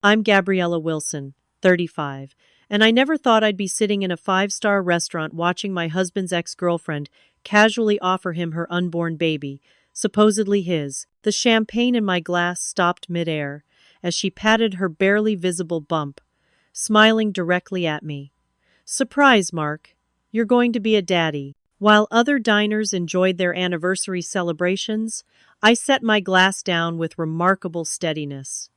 I'm Gabriella Wilson, 35, and I never thought I'd be sitting in a five-star restaurant watching my husband's ex-girlfriend casually offer him her unborn baby, supposedly his. The champagne in my glass stopped midair as she patted her barely visible bump, smiling directly at me. Surprise, Mark. You're going to be a daddy. While other diners enjoyed their anniversary celebrations, I set my glass down with remarkable steadiness.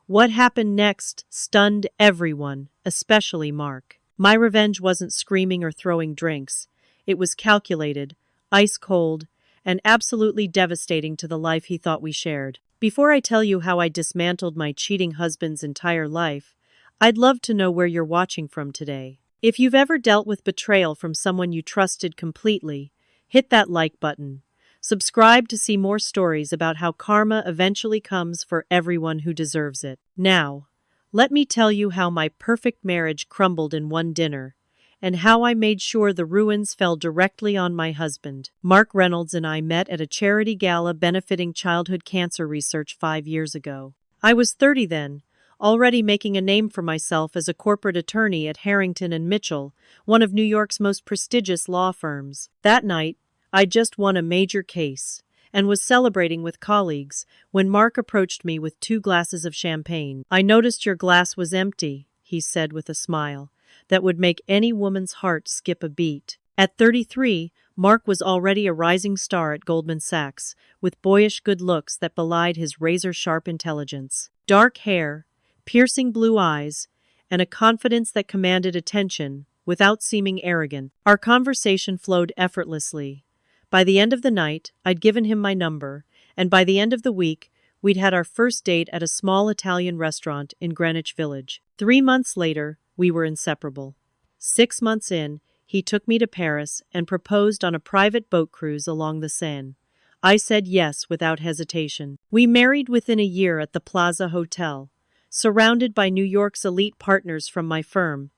What happened next stunned everyone, especially Mark. My revenge wasn't screaming or throwing drinks. It was calculated, ice cold, and absolutely devastating to the life he thought we shared. Before I tell you how I dismantled my cheating husband's entire life, I'd love to know where you're watching from today. If you've ever dealt with betrayal from someone you trusted completely, hit that like button. Subscribe to see more stories about how karma eventually comes for everyone who deserves it. Now, let me tell you how my perfect marriage crumbled in one dinner, and how I made sure the ruins fell directly on my husband. Mark Reynolds and I met at a charity gala benefiting childhood cancer research 5 years ago. I was 30 then, already making a name for myself as a corporate attorney at Harrington and Mitchell, one of New York's most prestigious law firms. That night, I'd just won a major case and was celebrating with colleagues when Mark approached me with 2 glasses of champagne. "I noticed your glass was empty," he said with a smile that would make any woman's heart skip a beat. At 33, Mark was already a rising star at Goldman Sachs, with boyish good looks that belied his razor-sharp intelligence. Dark hair, piercing blue eyes, and a confidence that commanded attention without seeming arrogant. Our conversation flowed effortlessly. By the end of the night, I'd given him my number, and by the end of the week, we'd had our first date at a small Italian restaurant in Greenwich Village. 3 months later, we were inseparable. 6 months in, he took me to Paris and proposed on a private boat cruise along the Seine. I said yes without hesitation. We married within a year at the Plaza Hotel, surrounded by New York's elite partners from my firm,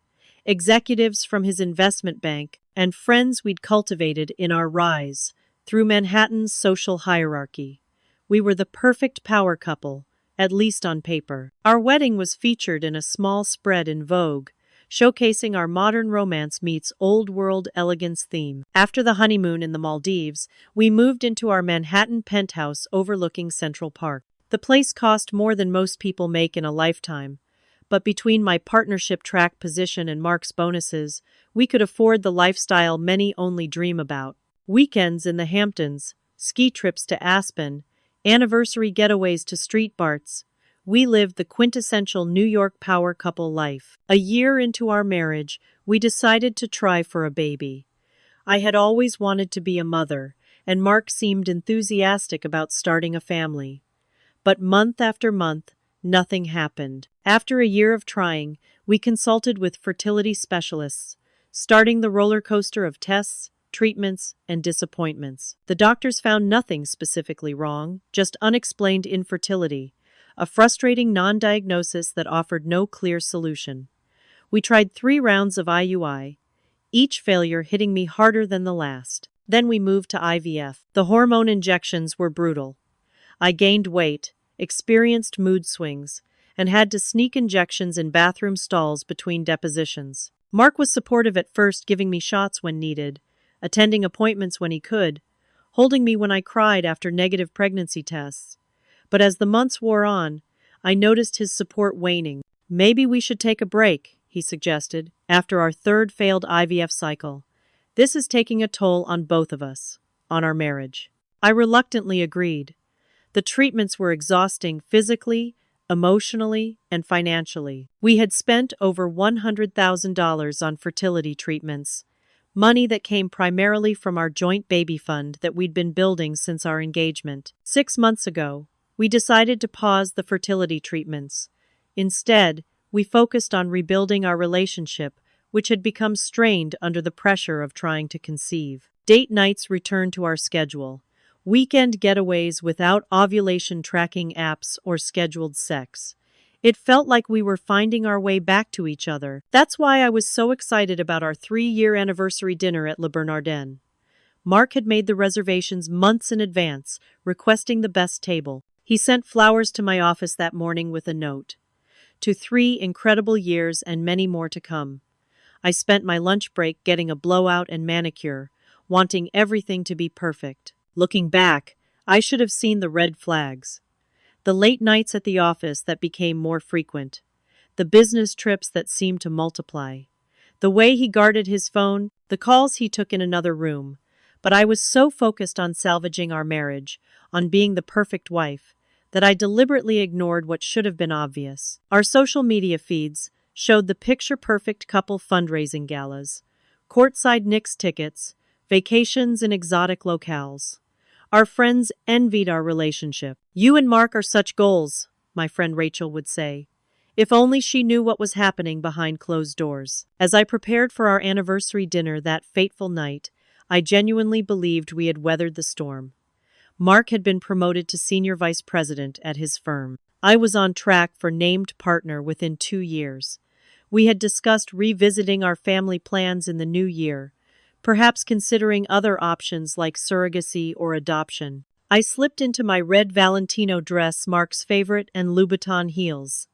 executives from his investment bank, and friends we'd cultivated in our rise through Manhattan's social hierarchy. We were the perfect power couple, at least on paper. Our wedding was featured in a small spread in Vogue, showcasing our modern romance meets old-world elegance theme. After the honeymoon in the Maldives, we moved into our Manhattan penthouse overlooking Central Park. The place cost more than most people make in a lifetime, but between my partnership track position and Mark's bonuses, we could afford the lifestyle many only dream about. Weekends in the Hamptons, ski trips to Aspen, anniversary getaways to street barts. We lived the quintessential New York power couple life. A year into our marriage, we decided to try for a baby. I had always wanted to be a mother, and Mark seemed enthusiastic about starting a family. But month after month, nothing happened. After a year of trying, we consulted with fertility specialists, starting the roller coaster of tests, treatments, and disappointments. The doctors found nothing specifically wrong, just unexplained infertility, a frustrating non-diagnosis that offered no clear solution. We tried 3 rounds of IUI, each failure hitting me harder than the last. Then we moved to IVF. The hormone injections were brutal. I gained weight, experienced mood swings, and had to sneak injections in bathroom stalls between depositions. Mark was supportive at first, giving me shots when needed, attending appointments when he could, holding me when I cried after negative pregnancy tests. But as the months wore on, I noticed his support waning. "Maybe we should take a break," he suggested, after our 3rd failed IVF cycle. "This is taking a toll on both of us, on our marriage." I reluctantly agreed. The treatments were exhausting physically, emotionally, and financially. We had spent over $100,000 on fertility treatments, money that came primarily from our joint baby fund that we'd been building since our engagement. 6 months ago, we decided to pause the fertility treatments. Instead, we focused on rebuilding our relationship, which had become strained under the pressure of trying to conceive. Date nights returned to our schedule. Weekend getaways without ovulation tracking apps or scheduled sex. It felt like we were finding our way back to each other. That's why I was so excited about our 3-year anniversary dinner at Le Bernardin. Mark had made the reservations months in advance, requesting the best table. He sent flowers to my office that morning with a note. to 3 incredible years and many more to come. I spent my lunch break getting a blowout and manicure, wanting everything to be perfect. Looking back, I should have seen the red flags. The late nights at the office that became more frequent. The business trips that seemed to multiply. The way he guarded his phone, the calls he took in another room. But I was so focused on salvaging our marriage, on being the perfect wife, that I deliberately ignored what should have been obvious. Our social media feeds showed the picture-perfect couple fundraising galas, courtside Knicks tickets, vacations in exotic locales. Our friends envied our relationship. "You and Mark are such goals," my friend Rachel would say. If only she knew what was happening behind closed doors. As I prepared for our anniversary dinner that fateful night, I genuinely believed we had weathered the storm. Mark had been promoted to senior vice president at his firm. I was on track for named partner within 2 years. We had discussed revisiting our family plans in the new year, perhaps considering other options like surrogacy or adoption. I slipped into my red Valentino dress, Mark's favorite, and Louboutin heels.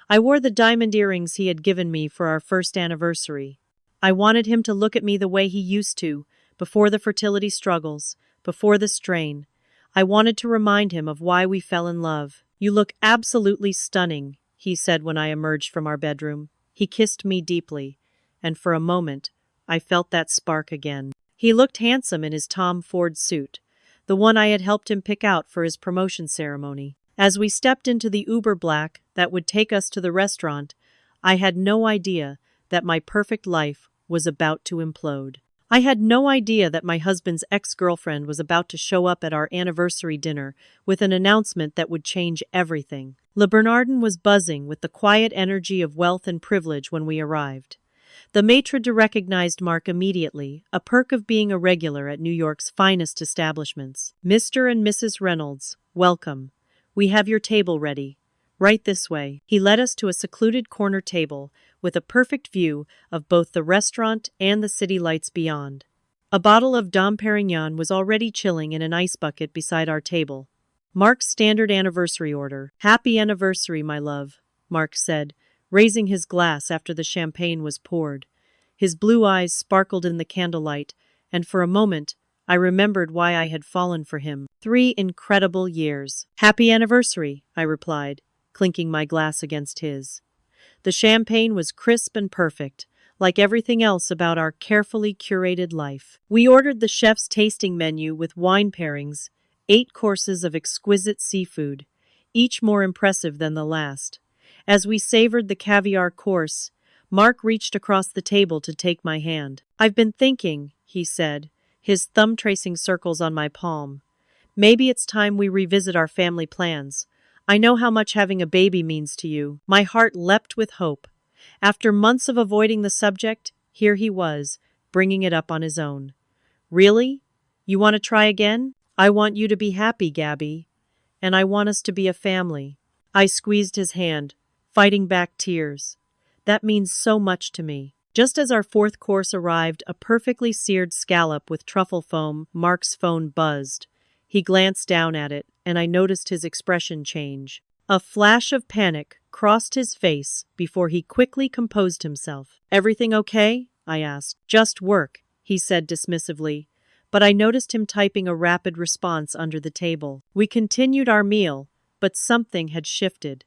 I wore the diamond earrings he had given me for our first anniversary. I wanted him to look at me the way he used to, before the fertility struggles, before the strain. I wanted to remind him of why we fell in love. "You look absolutely stunning," he said when I emerged from our bedroom. He kissed me deeply, and for a moment, I felt that spark again. He looked handsome in his Tom Ford suit, the one I had helped him pick out for his promotion ceremony. As we stepped into the Uber Black that would take us to the restaurant, I had no idea that my perfect life was about to implode. I had no idea that my husband's ex-girlfriend was about to show up at our anniversary dinner with an announcement that would change everything. Le Bernardin was buzzing with the quiet energy of wealth and privilege when we arrived. The maitre d' recognized Mark immediately, a perk of being a regular at New York's finest establishments. "Mr. and Mrs. Reynolds, welcome. We have your table ready. Right this way." He led us to a secluded corner table with a perfect view of both the restaurant and the city lights beyond. A bottle of Dom Perignon was already chilling in an ice bucket beside our table. Mark's standard anniversary order. "Happy anniversary, my love," Mark said, raising his glass after the champagne was poured. His blue eyes sparkled in the candlelight, and for a moment, I remembered why I had fallen for him. 3 incredible years. "Happy anniversary," I replied, clinking my glass against his. The champagne was crisp and perfect, like everything else about our carefully curated life. We ordered the chef's tasting menu with wine pairings, 8 courses of exquisite seafood, each more impressive than the last. As we savored the caviar course, Mark reached across the table to take my hand. "I've been thinking," he said, his thumb tracing circles on my palm. "Maybe it's time we revisit our family plans. I know how much having a baby means to you." My heart leapt with hope. After months of avoiding the subject, here he was, bringing it up on his own. "Really? You want to try again? I want you to be happy, Gabby. And I want us to be a family." I squeezed his hand, fighting back tears. That means so much to me. Just as our 4th course arrived, a perfectly seared scallop with truffle foam, Mark's phone buzzed. He glanced down at it, and I noticed his expression change. A flash of panic crossed his face before he quickly composed himself. "Everything okay?" I asked. "Just work," he said dismissively, but I noticed him typing a rapid response under the table. We continued our meal, but something had shifted.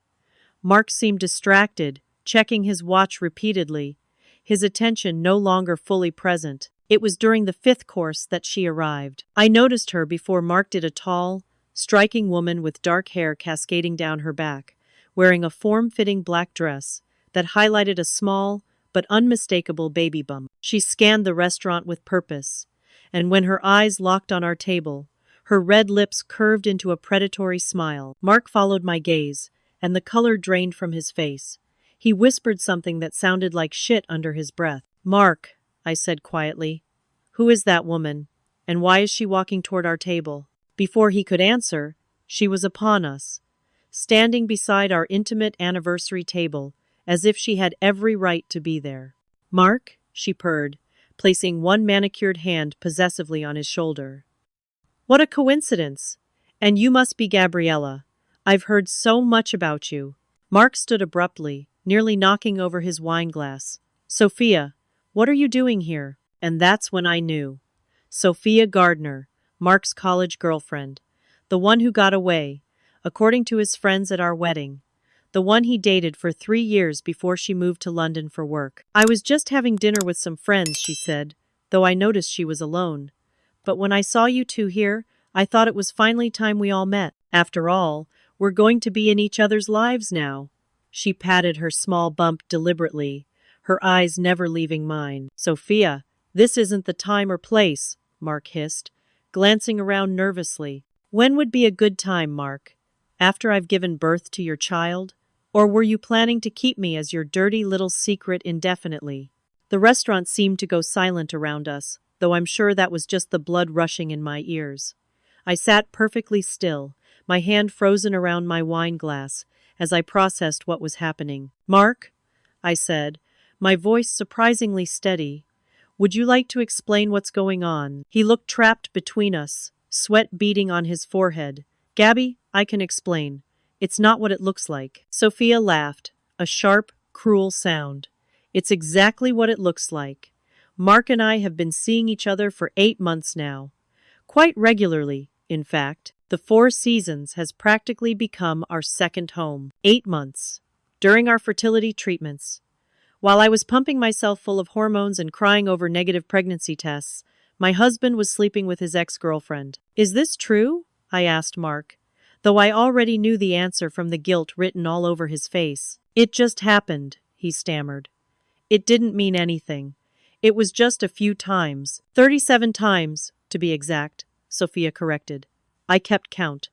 Mark seemed distracted, checking his watch repeatedly, his attention no longer fully present. It was during the 5th course that she arrived. I noticed her before Mark did. A tall, striking woman with dark hair cascading down her back, wearing a form-fitting black dress that highlighted a small but unmistakable baby bump. She scanned the restaurant with purpose, and when her eyes locked on our table, her red lips curved into a predatory smile. Mark followed my gaze, and the color drained from his face. He whispered something that sounded like shit under his breath. "Mark," I said quietly, "who is that woman, and why is she walking toward our table?" Before he could answer, she was upon us, standing beside our intimate anniversary table, as if she had every right to be there. "Mark," she purred, placing one manicured hand possessively on his shoulder. "What a coincidence! And you must be Gabriella. I've heard so much about you." Mark stood abruptly, nearly knocking over his wine glass. Sophia, what are you doing here? And that's when I knew. Sophia Gardner, Mark's college girlfriend. The one who got away, according to his friends at our wedding. The one he dated for 3 years before she moved to London for work. I was just having dinner with some friends, she said, though I noticed she was alone. But when I saw you two here, I thought it was finally time we all met. After all, we're going to be in each other's lives now. She patted her small bump deliberately, her eyes never leaving mine. Sophia, this isn't the time or place, Mark hissed, glancing around nervously. When would be a good time, Mark? After I've given birth to your child? Or were you planning to keep me as your dirty little secret indefinitely? The restaurant seemed to go silent around us, though I'm sure that was just the blood rushing in my ears. I sat perfectly still, my hand frozen around my wine glass, as I processed what was happening. Mark, I said, my voice surprisingly steady, would you like to explain what's going on? He looked trapped between us, sweat beading on his forehead. Gabby, I can explain. It's not what it looks like. Sophia laughed, a sharp, cruel sound. It's exactly what it looks like. Mark and I have been seeing each other for 8 months now. Quite regularly, in fact. The Four Seasons has practically become our second home. 8 months. During our fertility treatments. While I was pumping myself full of hormones and crying over negative pregnancy tests, my husband was sleeping with his ex-girlfriend. Is this true? I asked Mark, though I already knew the answer from the guilt written all over his face. It just happened, he stammered. It didn't mean anything. It was just a few times. 37 times, to be exact, Sophia corrected. I kept count.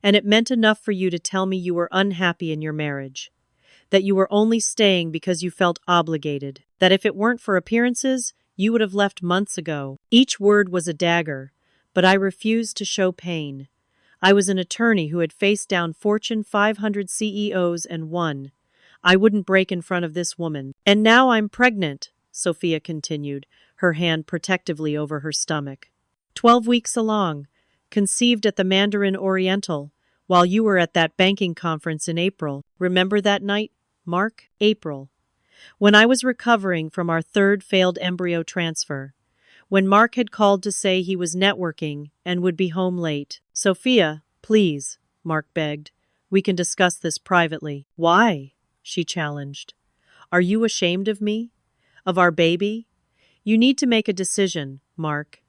And it meant enough for you to tell me you were unhappy in your marriage. That you were only staying because you felt obligated. That if it weren't for appearances, you would have left months ago. Each word was a dagger, but I refused to show pain. I was an attorney who had faced down Fortune 500 CEOs and won. I wouldn't break in front of this woman. And now I'm pregnant, Sophia continued, her hand protectively over her stomach. 12 weeks along, conceived at the Mandarin Oriental, while you were at that banking conference in April. Remember that night, Mark? April. When I was recovering from our 3rd failed embryo transfer. When Mark had called to say he was networking and would be home late. Sophia, please, Mark begged. We can discuss this privately. Why? She challenged. Are you ashamed of me? Of our baby? You need to make a decision, Mark.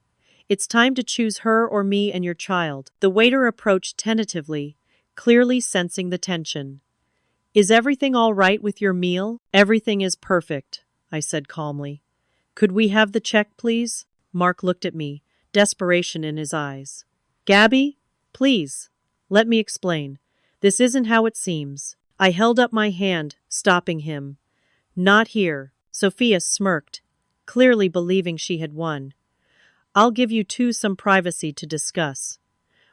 It's time to choose her or me and your child. The waiter approached tentatively, clearly sensing the tension. Is everything all right with your meal? Everything is perfect, I said calmly. Could we have the check, please? Mark looked at me, desperation in his eyes. Gabby, please, let me explain. This isn't how it seems. I held up my hand, stopping him. Not here. Sophia smirked, clearly believing she had won. I'll give you two some privacy to discuss.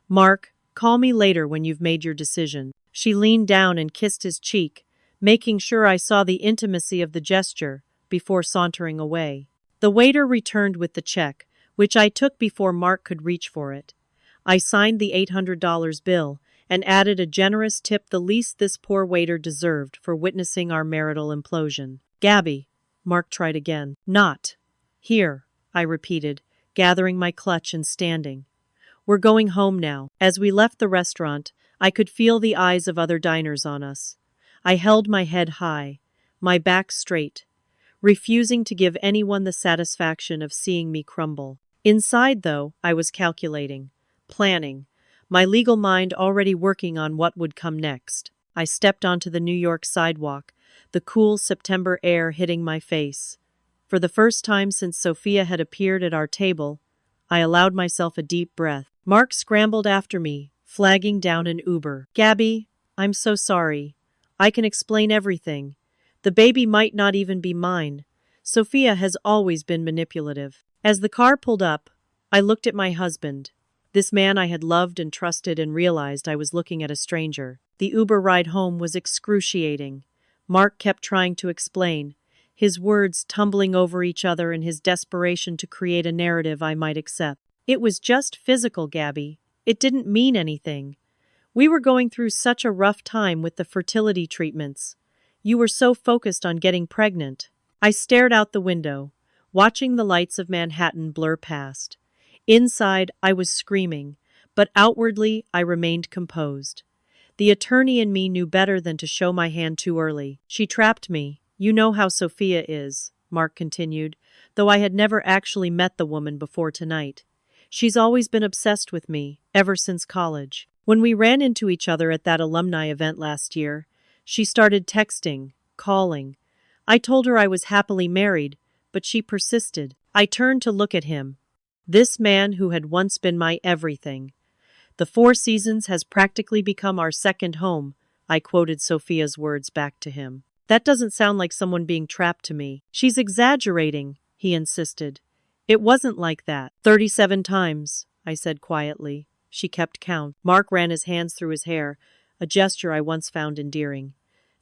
Mark, call me later when you've made your decision. She leaned down and kissed his cheek, making sure I saw the intimacy of the gesture, before sauntering away. The waiter returned with the check, which I took before Mark could reach for it. I signed the $800 bill and added a generous tip, the least this poor waiter deserved for witnessing our marital implosion. Gabby, Mark tried again. Not. Here, I repeated, gathering my clutch and standing. We're going home now. As we left the restaurant, I could feel the eyes of other diners on us. I held my head high, my back straight, refusing to give anyone the satisfaction of seeing me crumble. Inside, though, I was calculating, planning, my legal mind already working on what would come next. I stepped onto the New York sidewalk, the cool September air hitting my face. For the first time since Sophia had appeared at our table, I allowed myself a deep breath. Mark scrambled after me, flagging down an Uber. Gabby, I'm so sorry. I can explain everything. The baby might not even be mine. Sophia has always been manipulative. As the car pulled up, I looked at my husband. This man I had loved and trusted, and realized I was looking at a stranger. The Uber ride home was excruciating. Mark kept trying to explain, his words tumbling over each other in his desperation to create a narrative I might accept. It was just physical, Gabby. It didn't mean anything. We were going through such a rough time with the fertility treatments. You were so focused on getting pregnant. I stared out the window, watching the lights of Manhattan blur past. Inside, I was screaming, but outwardly, I remained composed. The attorney in me knew better than to show my hand too early. She trapped me. You know how Sophia is, Mark continued, though I had never actually met the woman before tonight. She's always been obsessed with me, ever since college. When we ran into each other at that alumni event last year, she started texting, calling. I told her I was happily married, but she persisted. I turned to look at him. This man who had once been my everything. The Four Seasons has practically become our second home, I quoted Sophia's words back to him. That doesn't sound like someone being trapped to me. She's exaggerating, he insisted. It wasn't like that. 37 times, I said quietly. She kept count. Mark ran his hands through his hair, a gesture I once found endearing.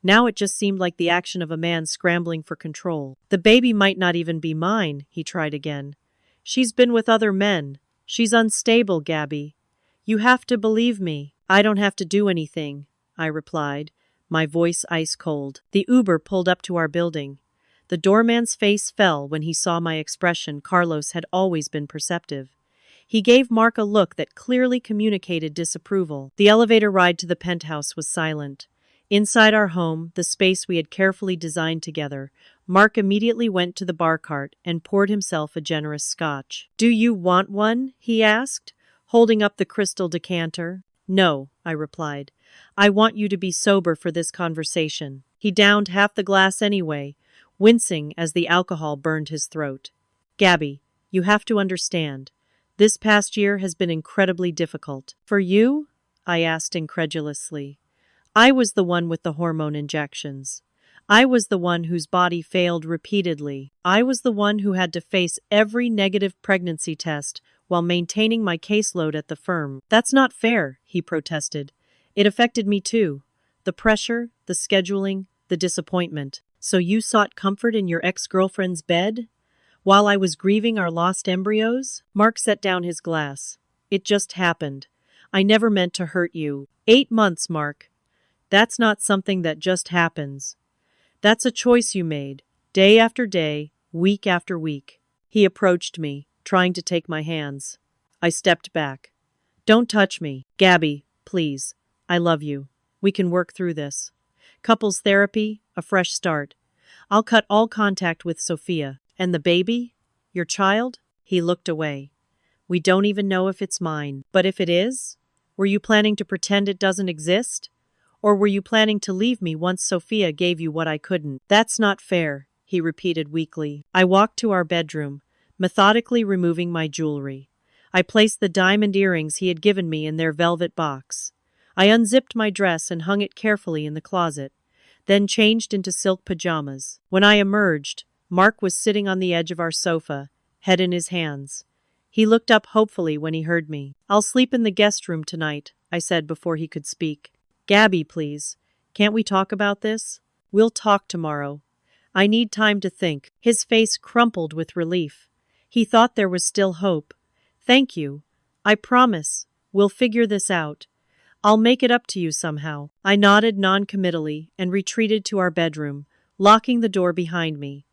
Now it just seemed like the action of a man scrambling for control. The baby might not even be mine, he tried again. She's been with other men. She's unstable, Gabby. You have to believe me. I don't have to do anything, I replied, my voice ice cold. The Uber pulled up to our building. The doorman's face fell when he saw my expression. Carlos had always been perceptive. He gave Mark a look that clearly communicated disapproval. The elevator ride to the penthouse was silent. Inside our home, the space we had carefully designed together, Mark immediately went to the bar cart and poured himself a generous scotch. Do you want one? He asked, holding up the crystal decanter. No, I replied. I want you to be sober for this conversation. He downed half the glass anyway, wincing as the alcohol burned his throat. Gabby, you have to understand. This past year has been incredibly difficult. For you? I asked incredulously. I was the one with the hormone injections. I was the one whose body failed repeatedly. I was the one who had to face every negative pregnancy test while maintaining my caseload at the firm. That's not fair, he protested. It affected me too. The pressure, the scheduling, the disappointment. So you sought comfort in your ex-girlfriend's bed? While I was grieving our lost embryos? Mark set down his glass. It just happened. I never meant to hurt you. 8 months, Mark. That's not something that just happens. That's a choice you made, day after day, week after week. He approached me, trying to take my hands. I stepped back. Don't touch me. Gabby, please. I love you. We can work through this. Couples therapy, a fresh start. I'll cut all contact with Sophia. And the baby? Your child? He looked away. We don't even know if it's mine. But if it is? Were you planning to pretend it doesn't exist? Or were you planning to leave me once Sophia gave you what I couldn't? That's not fair, he repeated weakly. I walked to our bedroom, methodically removing my jewelry. I placed the diamond earrings he had given me in their velvet box. I unzipped my dress and hung it carefully in the closet, then changed into silk pajamas. When I emerged, Mark was sitting on the edge of our sofa, head in his hands. He looked up hopefully when he heard me. I'll sleep in the guest room tonight, I said before he could speak. Gabby, please. Can't we talk about this? We'll talk tomorrow. I need time to think. His face crumpled with relief. He thought there was still hope. Thank you. I promise. We'll figure this out. I'll make it up to you somehow. I nodded non-committally and retreated to our bedroom, locking the door behind me.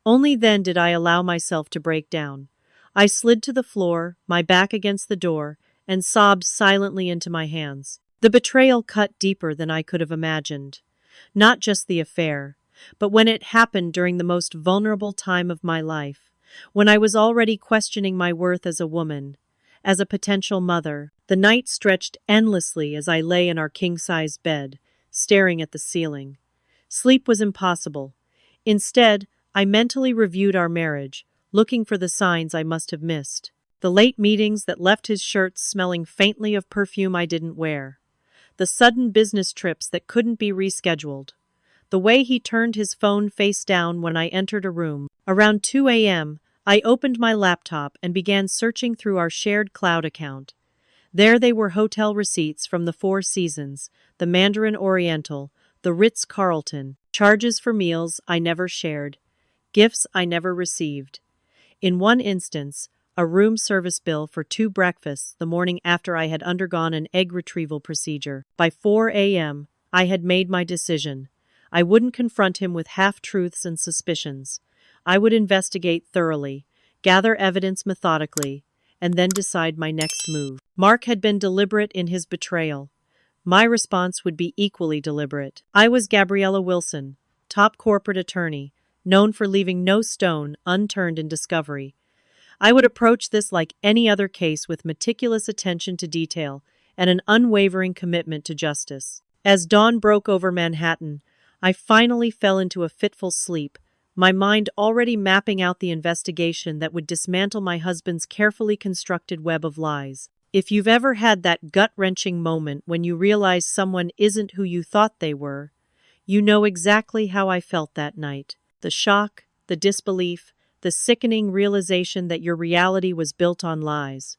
Only then did I allow myself to break down. I slid to the floor, my back against the door, and sobbed silently into my hands. The betrayal cut deeper than I could have imagined. Not just the affair, but when it happened during the most vulnerable time of my life, when I was already questioning my worth as a woman, as a potential mother. The night stretched endlessly as I lay in our king-size bed, staring at the ceiling. Sleep was impossible. Instead, I mentally reviewed our marriage, looking for the signs I must have missed. The late meetings that left his shirts smelling faintly of perfume I didn't wear. The sudden business trips that couldn't be rescheduled. The way he turned his phone face down when I entered a room. Around 2 a.m., I opened my laptop and began searching through our shared cloud account. There they were, hotel receipts from the Four Seasons, the Mandarin Oriental, the Ritz-Carlton, charges for meals I never shared, gifts I never received. In one instance, a room service bill for 2 breakfasts the morning after I had undergone an egg retrieval procedure. By 4 a.m., I had made my decision. I wouldn't confront him with half-truths and suspicions. I would investigate thoroughly, gather evidence methodically, and then decide my next move. Mark had been deliberate in his betrayal. My response would be equally deliberate. I was Gabriella Wilson, top corporate attorney, known for leaving no stone unturned in discovery. I would approach this like any other case with meticulous attention to detail and an unwavering commitment to justice. As dawn broke over Manhattan, I finally fell into a fitful sleep, my mind already mapping out the investigation that would dismantle my husband's carefully constructed web of lies. If you've ever had that gut-wrenching moment when you realize someone isn't who you thought they were, you know exactly how I felt that night. The shock, the disbelief, the sickening realization that your reality was built on lies.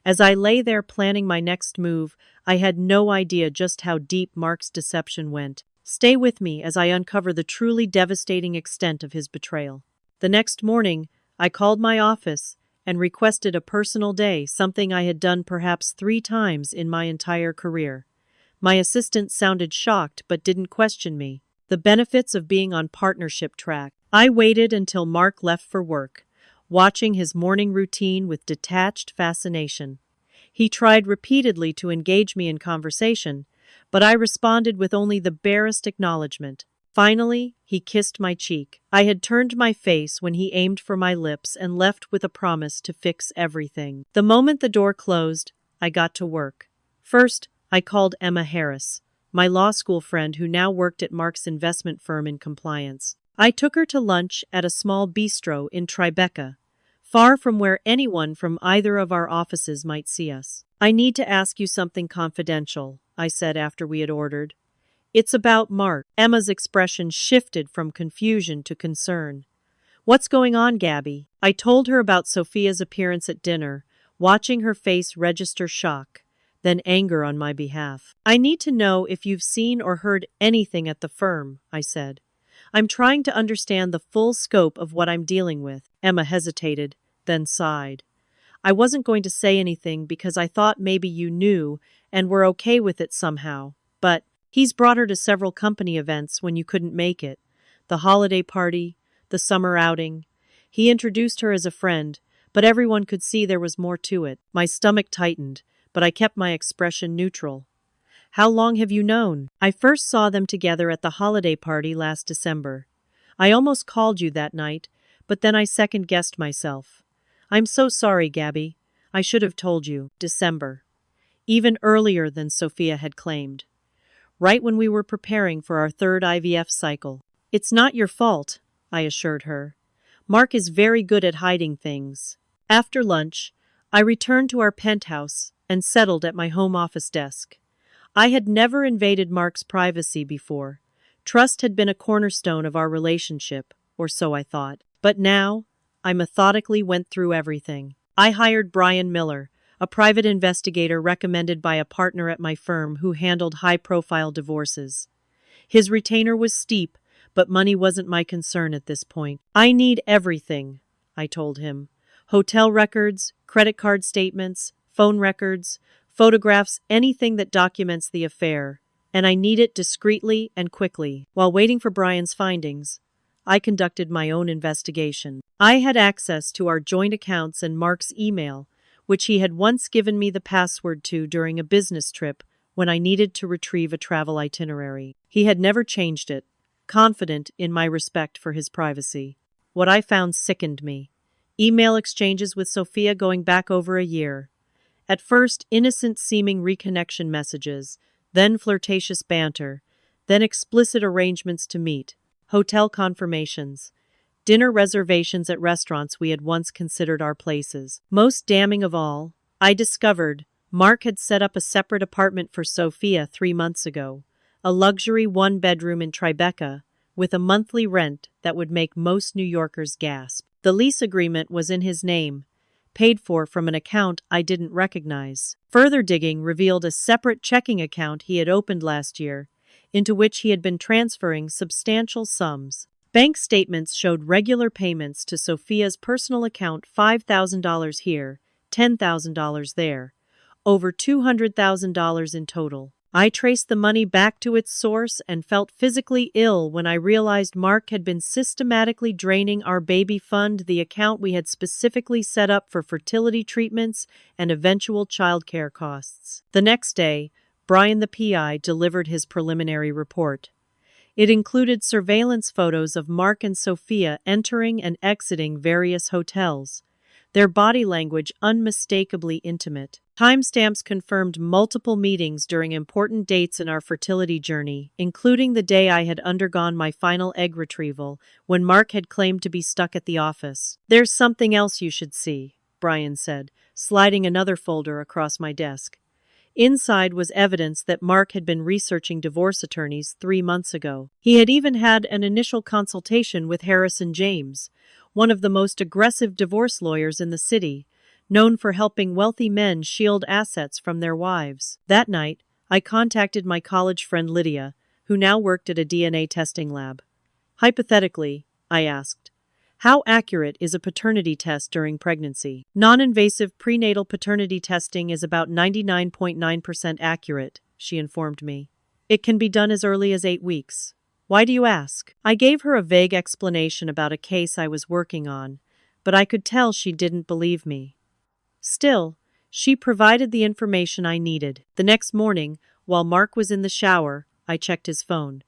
As I lay there planning my next move, I had no idea just how deep Mark's deception went. Stay with me as I uncover the truly devastating extent of his betrayal. The next morning, I called my office and requested a personal day, something I had done perhaps 3 times in my entire career. My assistant sounded shocked but didn't question me. The benefits of being on partnership track. I waited until Mark left for work, watching his morning routine with detached fascination. He tried repeatedly to engage me in conversation, but I responded with only the barest acknowledgement. Finally, he kissed my cheek. I had turned my face when he aimed for my lips and left with a promise to fix everything. The moment the door closed, I got to work. First, I called Emma Harris, my law school friend who now worked at Mark's investment firm in compliance. I took her to lunch at a small bistro in Tribeca, far from where anyone from either of our offices might see us. "I need to ask you something confidential," I said after we had ordered. "It's about Mark." Emma's expression shifted from confusion to concern. "What's going on, Gabby?" I told her about Sophia's appearance at dinner, watching her face register shock, then anger on my behalf. "I need to know if you've seen or heard anything at the firm," I said. "I'm trying to understand the full scope of what I'm dealing with." Emma hesitated, then sighed. "I wasn't going to say anything because I thought maybe you knew and were okay with it somehow, but he's brought her to several company events when you couldn't make it. The holiday party, the summer outing. He introduced her as a friend, but everyone could see there was more to it." My stomach tightened, but I kept my expression neutral. "How long have you known?" "I first saw them together at the holiday party last December. I almost called you that night, but then I second-guessed myself. I'm so sorry, Gabby. I should have told you." December. Even earlier than Sophia had claimed. Right when we were preparing for our 3rd IVF cycle. "It's not your fault," I assured her. "Mark is very good at hiding things." After lunch, I returned to our penthouse and settled at my home office desk. I had never invaded Mark's privacy before. Trust had been a cornerstone of our relationship, or so I thought. But now, I methodically went through everything. I hired Brian Miller, a private investigator recommended by a partner at my firm who handled high-profile divorces. His retainer was steep, but money wasn't my concern at this point. "I need everything," I told him. "Hotel records, credit card statements, phone records, photographs, anything that documents the affair, and I need it discreetly and quickly." While waiting for Brian's findings, I conducted my own investigation. I had access to our joint accounts and Mark's email, which he had once given me the password to during a business trip when I needed to retrieve a travel itinerary. He had never changed it, confident in my respect for his privacy. What I found sickened me. Email exchanges with Sophia going back over a year. At first, innocent-seeming reconnection messages, then flirtatious banter, then explicit arrangements to meet, hotel confirmations, dinner reservations at restaurants we had once considered our places. Most damning of all, I discovered Mark had set up a separate apartment for Sophia 3 months ago, a luxury 1-bedroom in Tribeca, with a monthly rent that would make most New Yorkers gasp. The lease agreement was in his name, paid for from an account I didn't recognize. Further digging revealed a separate checking account he had opened last year, into which he had been transferring substantial sums. Bank statements showed regular payments to Sophia's personal account, $5,000 here, $10,000 there, over $200,000 in total. I traced the money back to its source and felt physically ill when I realized Mark had been systematically draining our baby fund, the account we had specifically set up for fertility treatments and eventual childcare costs. The next day, Brian the PI delivered his preliminary report. It included surveillance photos of Mark and Sophia entering and exiting various hotels, their body language unmistakably intimate. Timestamps confirmed multiple meetings during important dates in our fertility journey, including the day I had undergone my final egg retrieval, when Mark had claimed to be stuck at the office. "There's something else you should see," Brian said, sliding another folder across my desk. Inside was evidence that Mark had been researching divorce attorneys 3 months ago. He had even had an initial consultation with Harrison James, one of the most aggressive divorce lawyers in the city, known for helping wealthy men shield assets from their wives. That night, I contacted my college friend Lydia, who now worked at a DNA testing lab. "Hypothetically," I asked, "how accurate is a paternity test during pregnancy?" "Non-invasive prenatal paternity testing is about 99.9% accurate," she informed me. "It can be done as early as 8 weeks. Why do you ask?" I gave her a vague explanation about a case I was working on, but I could tell she didn't believe me. Still, she provided the information I needed. The next morning, while Mark was in the shower, I checked his phone.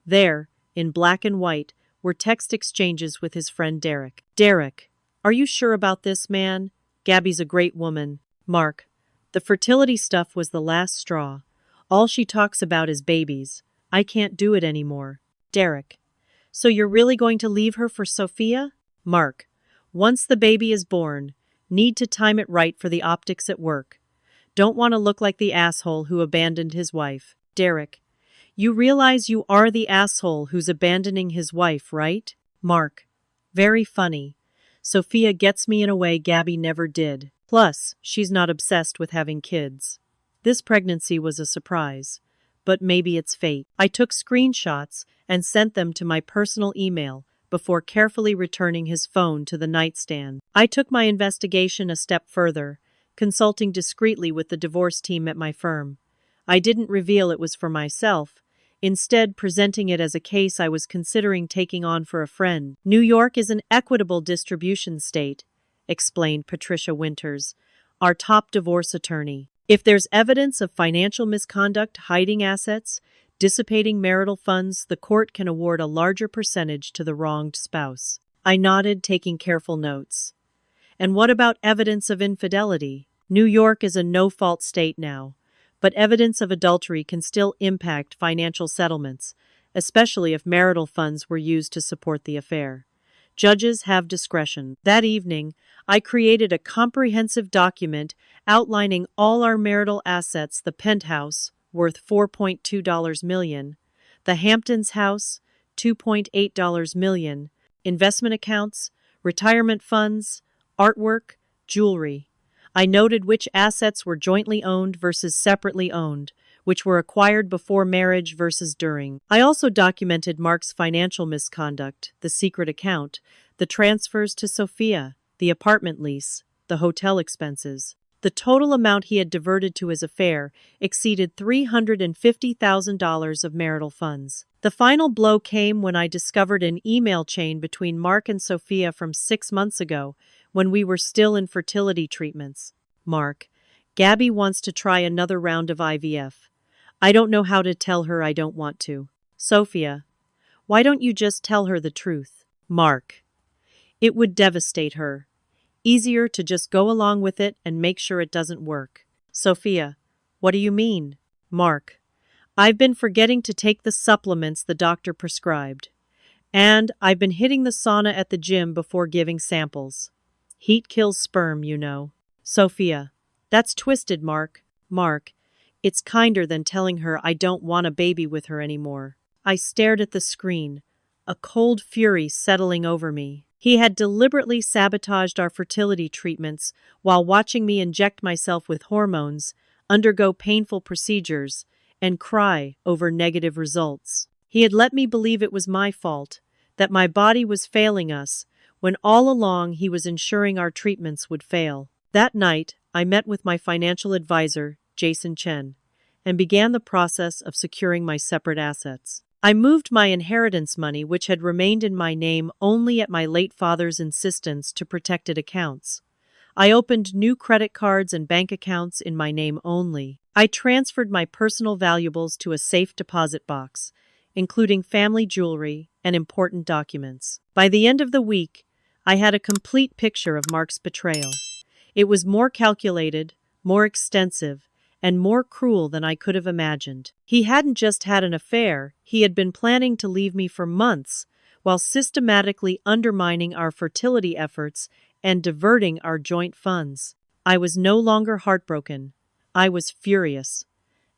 There, in black and white, were text exchanges with his friend Derek. "Derek, are you sure about this, man? Gabby's a great woman." "Mark, the fertility stuff was the last straw. All she talks about is babies. I can't do it anymore." "Derek, so you're really going to leave her for Sophia?" "Mark, once the baby is born, need to time it right for the optics at work. Don't want to look like the asshole who abandoned his wife." "Derek, you realize you are the asshole who's abandoning his wife, right?" "Mark, very funny. Sophia gets me in a way Gabby never did. Plus, she's not obsessed with having kids." This pregnancy was a surprise, but maybe it's fate. I took screenshots and sent them to my personal email before carefully returning his phone to the nightstand. I took my investigation a step further, consulting discreetly with the divorce team at my firm. I didn't reveal it was for myself, instead presenting it as a case I was considering taking on for a friend. "New York is an equitable distribution state," explained Patricia Winters, our top divorce attorney. "If there's evidence of financial misconduct, hiding assets, dissipating marital funds, the court can award a larger percentage to the wronged spouse." I nodded, taking careful notes. "And what about evidence of infidelity?" "New York is a no-fault state now, but evidence of adultery can still impact financial settlements, especially if marital funds were used to support the affair. Judges have discretion." That evening, I created a comprehensive document outlining all our marital assets: the penthouse, worth $4.2 million, the Hamptons house, $2.8 million, investment accounts, retirement funds, artwork, jewelry. I noted which assets were jointly owned versus separately owned, which were acquired before marriage versus during. I also documented Mark's financial misconduct, the secret account, the transfers to Sophia, the apartment lease, the hotel expenses. The total amount he had diverted to his affair exceeded $350,000 of marital funds. The final blow came when I discovered an email chain between Mark and Sophia from 6 months ago, when we were still in fertility treatments. "Mark, Gabby wants to try another round of IVF. I don't know how to tell her I don't want to." "Sophia, why don't you just tell her the truth?" "Mark, it would devastate her. Easier to just go along with it and make sure it doesn't work." "Sophia, what do you mean?" "Mark, I've been forgetting to take the supplements the doctor prescribed. And I've been hitting the sauna at the gym before giving samples. Heat kills sperm, you know." "Sophia, that's twisted, Mark." "Mark, it's kinder than telling her I don't want a baby with her anymore." I stared at the screen, a cold fury settling over me. He had deliberately sabotaged our fertility treatments while watching me inject myself with hormones, undergo painful procedures, and cry over negative results. He had let me believe it was my fault, that my body was failing us, when all along he was ensuring our treatments would fail. That night, I met with my financial advisor, Jason Chen, and began the process of securing my separate assets. I moved my inheritance money, which had remained in my name only at my late father's insistence, to protected accounts. I opened new credit cards and bank accounts in my name only. I transferred my personal valuables to a safe deposit box, including family jewelry and important documents. By the end of the week, I had a complete picture of Mark's betrayal. It was more calculated, more extensive, and more cruel than I could have imagined. He hadn't just had an affair, he had been planning to leave me for months, while systematically undermining our fertility efforts and diverting our joint funds. I was no longer heartbroken. I was furious.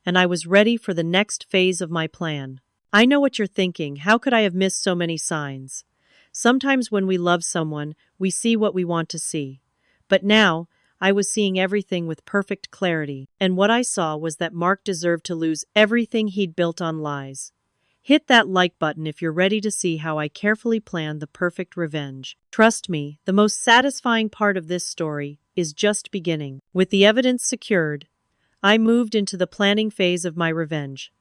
And I was ready for the next phase of my plan. I know what you're thinking. How could I have missed so many signs? Sometimes when we love someone, we see what we want to see. But now, I was seeing everything with perfect clarity, and what I saw was that Mark deserved to lose everything he'd built on lies. Hit that like button if you're ready to see how I carefully planned the perfect revenge. Trust me, the most satisfying part of this story is just beginning. With the evidence secured, I moved into the planning phase of my revenge.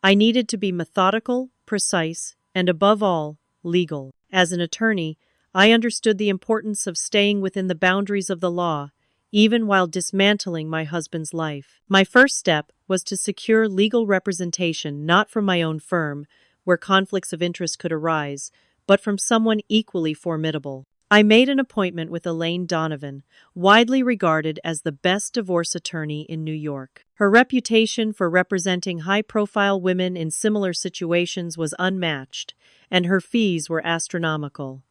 I needed to be methodical, precise, and above all, legal. As an attorney, I understood the importance of staying within the boundaries of the law, even while dismantling my husband's life. My first step was to secure legal representation not from my own firm, where conflicts of interest could arise, but from someone equally formidable. I made an appointment with Elaine Donovan, widely regarded as the best divorce attorney in New York. Her reputation for representing high-profile women in similar situations was unmatched, and her fees were astronomical.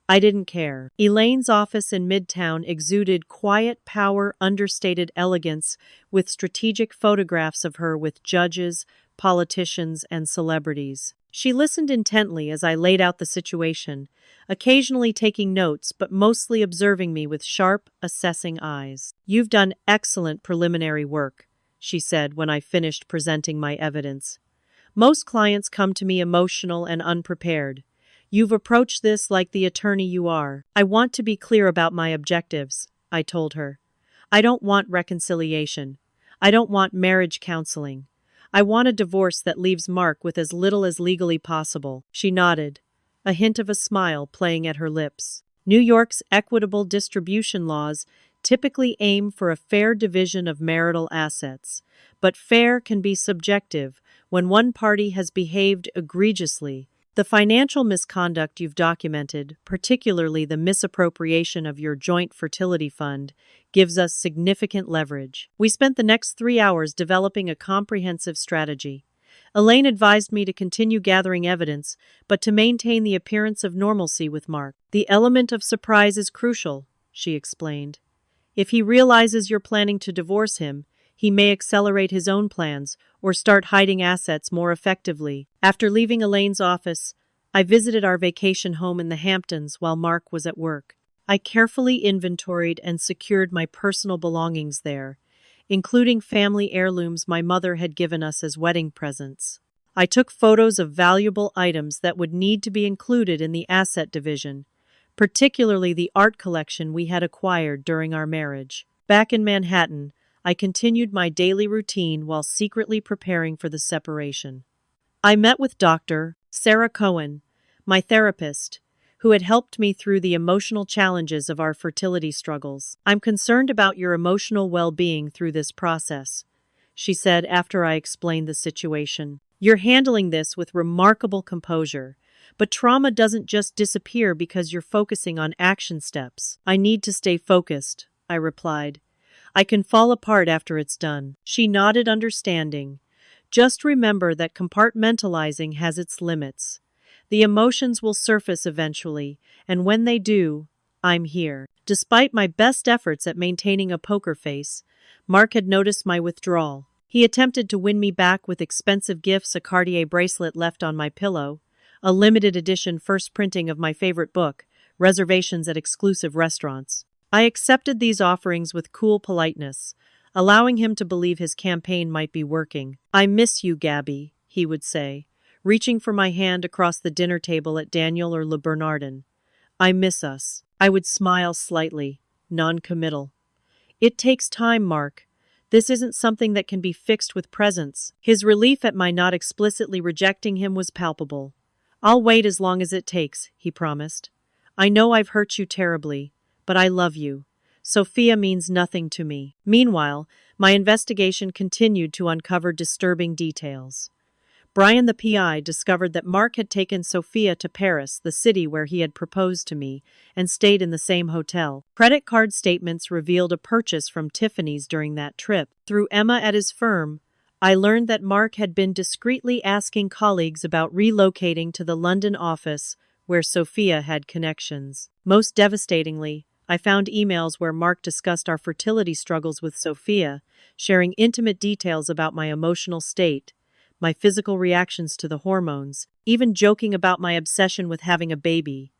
I didn't care. Elaine's office in Midtown exuded quiet power, understated elegance, with strategic photographs of her with judges, politicians, and celebrities. She listened intently as I laid out the situation, occasionally taking notes but mostly observing me with sharp, assessing eyes. "You've done excellent preliminary work," she said when I finished presenting my evidence. "Most clients come to me emotional and unprepared. You've approached this like the attorney you are." "I want to be clear about my objectives," I told her. "I don't want reconciliation. I don't want marriage counseling. I want a divorce that leaves Mark with as little as legally possible." She nodded, a hint of a smile playing at her lips. New York's equitable distribution laws typically aim for a fair division of marital assets, but fair can be subjective when one party has behaved egregiously. "The financial misconduct you've documented, particularly the misappropriation of your joint fertility fund, gives us significant leverage." We spent the next 3 hours developing a comprehensive strategy. Elaine advised me to continue gathering evidence, but to maintain the appearance of normalcy with Mark. "The element of surprise is crucial," she explained. "If he realizes you're planning to divorce him, he may accelerate his own plans or start hiding assets more effectively." After leaving Elaine's office, I visited our vacation home in the Hamptons while Mark was at work. I carefully inventoried and secured my personal belongings there, including family heirlooms my mother had given us as wedding presents. I took photos of valuable items that would need to be included in the asset division, particularly the art collection we had acquired during our marriage. Back in Manhattan, I continued my daily routine while secretly preparing for the separation. I met with Dr. Sarah Cohen, my therapist, who had helped me through the emotional challenges of our fertility struggles. "I'm concerned about your emotional well-being through this process," she said after I explained the situation. "You're handling this with remarkable composure, but trauma doesn't just disappear because you're focusing on action steps." "I need to stay focused," I replied. "I can fall apart after it's done." She nodded, understanding. "Just remember that compartmentalizing has its limits. The emotions will surface eventually, and when they do, I'm here." Despite my best efforts at maintaining a poker face, Mark had noticed my withdrawal. He attempted to win me back with expensive gifts, a Cartier bracelet left on my pillow, a limited edition first printing of my favorite book, reservations at exclusive restaurants. I accepted these offerings with cool politeness, allowing him to believe his campaign might be working. "I miss you, Gabby," he would say, reaching for my hand across the dinner table at Daniel or Le Bernardin. I miss us. I would smile slightly, non-committal. It takes time, Mark. This isn't something that can be fixed with presents. His relief at my not explicitly rejecting him was palpable. I'll wait as long as it takes, he promised. I know I've hurt you terribly, but I love you. Sophia means nothing to me. Meanwhile, my investigation continued to uncover disturbing details. Brian the PI discovered that Mark had taken Sophia to Paris, the city where he had proposed to me, and stayed in the same hotel. Credit card statements revealed a purchase from Tiffany's during that trip. Through Emma at his firm, I learned that Mark had been discreetly asking colleagues about relocating to the London office where Sophia had connections. Most devastatingly, I found emails where Mark discussed our fertility struggles with Sophia, sharing intimate details about my emotional state, my physical reactions to the hormones, even joking about my obsession with having a baby.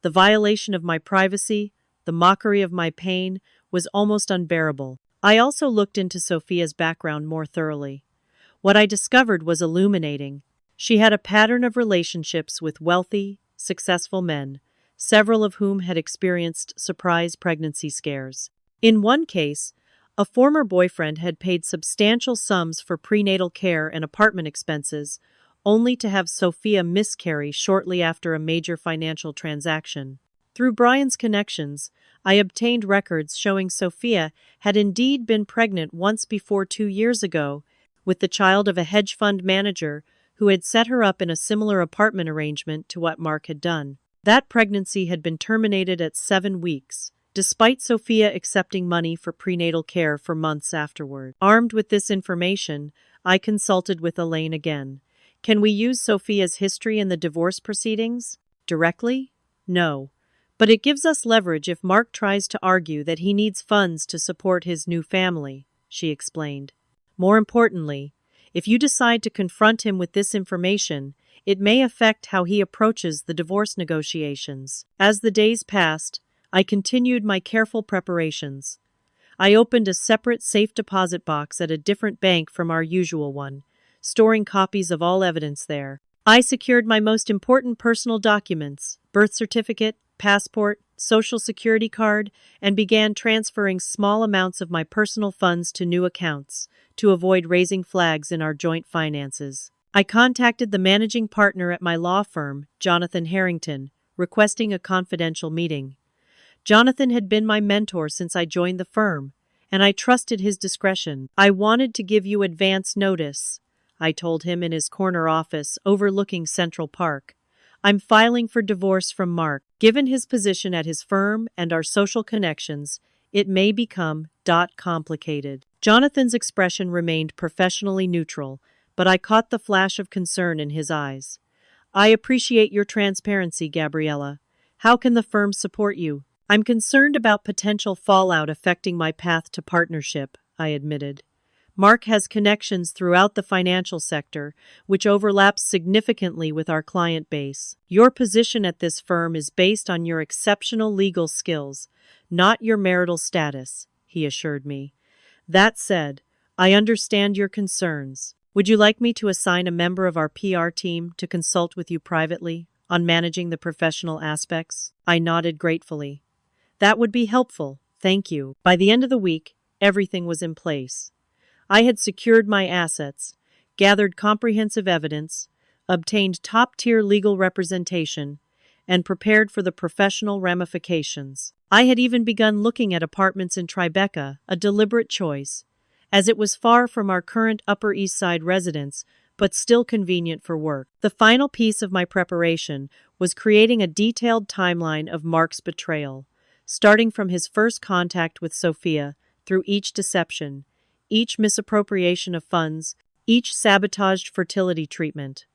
The violation of my privacy, the mockery of my pain, was almost unbearable. I also looked into Sophia's background more thoroughly. What I discovered was illuminating. She had a pattern of relationships with wealthy, successful men, several of whom had experienced surprise pregnancy scares. In one case, a former boyfriend had paid substantial sums for prenatal care and apartment expenses, only to have Sophia miscarry shortly after a major financial transaction. Through Brian's connections, I obtained records showing Sophia had indeed been pregnant once before 2 years ago, with the child of a hedge fund manager who had set her up in a similar apartment arrangement to what Mark had done. That pregnancy had been terminated at 7 weeks, despite Sophia accepting money for prenatal care for months afterward. Armed with this information, I consulted with Elaine again. Can we use Sophia's history in the divorce proceedings? Directly? No. But it gives us leverage if Mark tries to argue that he needs funds to support his new family, she explained. More importantly, if you decide to confront him with this information, it may affect how he approaches the divorce negotiations. As the days passed, I continued my careful preparations. I opened a separate safe deposit box at a different bank from our usual one, storing copies of all evidence there. I secured my most important personal documents, birth certificate, passport, social security card, and began transferring small amounts of my personal funds to new accounts to avoid raising flags in our joint finances. I contacted the managing partner at my law firm, Jonathan Harrington, requesting a confidential meeting. Jonathan had been my mentor since I joined the firm, and I trusted his discretion. I wanted to give you advance notice, I told him in his corner office overlooking Central Park. I'm filing for divorce from Mark. Given his position at his firm and our social connections, it may become complicated. Jonathan's expression remained professionally neutral, but I caught the flash of concern in his eyes. I appreciate your transparency, Gabriella. How can the firm support you? I'm concerned about potential fallout affecting my path to partnership, I admitted. Mark has connections throughout the financial sector, which overlaps significantly with our client base. Your position at this firm is based on your exceptional legal skills, not your marital status, he assured me. That said, I understand your concerns. Would you like me to assign a member of our PR team to consult with you privately on managing the professional aspects? I nodded gratefully. That would be helpful, thank you. By the end of the week, everything was in place. I had secured my assets, gathered comprehensive evidence, obtained top-tier legal representation, and prepared for the professional ramifications. I had even begun looking at apartments in Tribeca, a deliberate choice, as it was far from our current Upper East Side residence, but still convenient for work. The final piece of my preparation was creating a detailed timeline of Mark's betrayal, starting from his first contact with Sophia, through each deception, each misappropriation of funds, each sabotaged fertility treatment.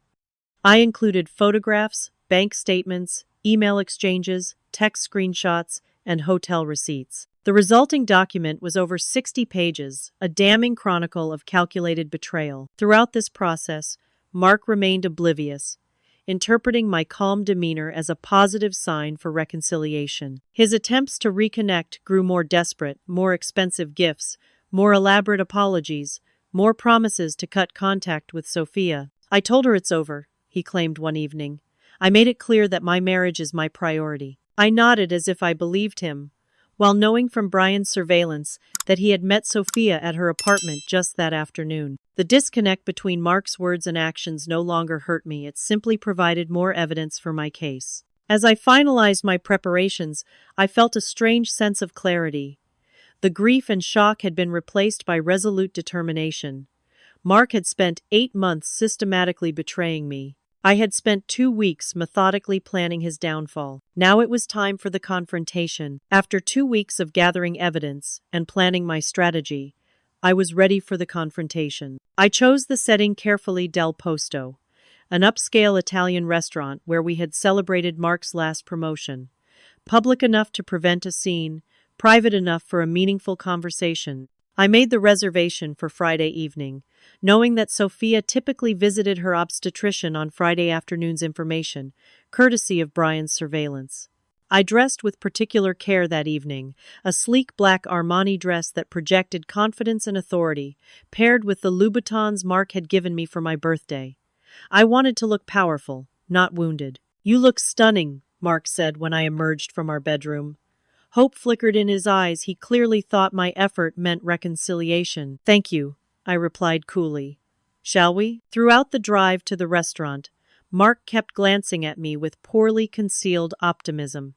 I included photographs, bank statements, email exchanges, text screenshots, and hotel receipts. The resulting document was over 60 pages, a damning chronicle of calculated betrayal. Throughout this process, Mark remained oblivious, interpreting my calm demeanor as a positive sign for reconciliation. His attempts to reconnect grew more desperate, more expensive gifts, more elaborate apologies, more promises to cut contact with Sophia. I told her it's over, he claimed one evening. I made it clear that my marriage is my priority. I nodded as if I believed him, while knowing from Brian's surveillance that he had met Sophia at her apartment just that afternoon. The disconnect between Mark's words and actions no longer hurt me, it simply provided more evidence for my case. As I finalized my preparations, I felt a strange sense of clarity. The grief and shock had been replaced by resolute determination. Mark had spent 8 months systematically betraying me. I had spent 2 weeks methodically planning his downfall. Now it was time for the confrontation. After 2 weeks of gathering evidence and planning my strategy, I was ready for the confrontation. I chose the setting carefully: Del Posto, an upscale Italian restaurant where we had celebrated Mark's last promotion. Public enough to prevent a scene, private enough for a meaningful conversation. I made the reservation for Friday evening, knowing that Sophia typically visited her obstetrician on Friday afternoon's information, courtesy of Brian's surveillance. I dressed with particular care that evening, a sleek black Armani dress that projected confidence and authority, paired with the Louboutins Mark had given me for my birthday. I wanted to look powerful, not wounded. "You look stunning," Mark said when I emerged from our bedroom. Hope flickered in his eyes. He clearly thought my effort meant reconciliation. "Thank you," I replied coolly. "Shall we?" Throughout the drive to the restaurant, Mark kept glancing at me with poorly concealed optimism.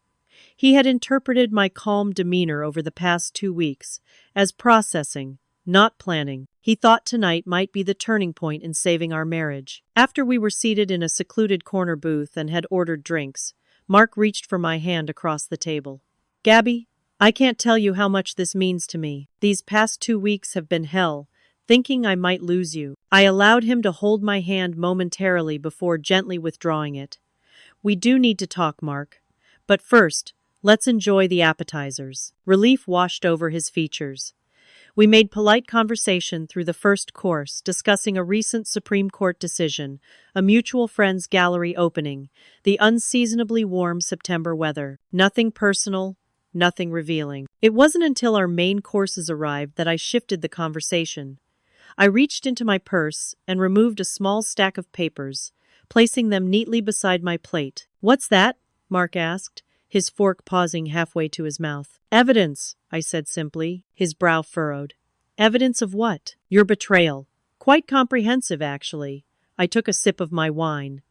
He had interpreted my calm demeanor over the past 2 weeks as processing, not planning. He thought tonight might be the turning point in saving our marriage. After we were seated in a secluded corner booth and had ordered drinks, Mark reached for my hand across the table. "Gabby, I can't tell you how much this means to me. These past 2 weeks have been hell, thinking I might lose you." I allowed him to hold my hand momentarily before gently withdrawing it. "We do need to talk, Mark. But first, let's enjoy the appetizers." Relief washed over his features. We made polite conversation through the first course, discussing a recent Supreme Court decision, a mutual friend's gallery opening, the unseasonably warm September weather. Nothing personal, nothing revealing. It wasn't until our main courses arrived that I shifted the conversation. I reached into my purse and removed a small stack of papers, placing them neatly beside my plate. "What's that?" Mark asked, his fork pausing halfway to his mouth. "Evidence," I said simply, his brow furrowed. "Evidence of what?" "Your betrayal. Quite comprehensive, actually." I took a sip of my wine.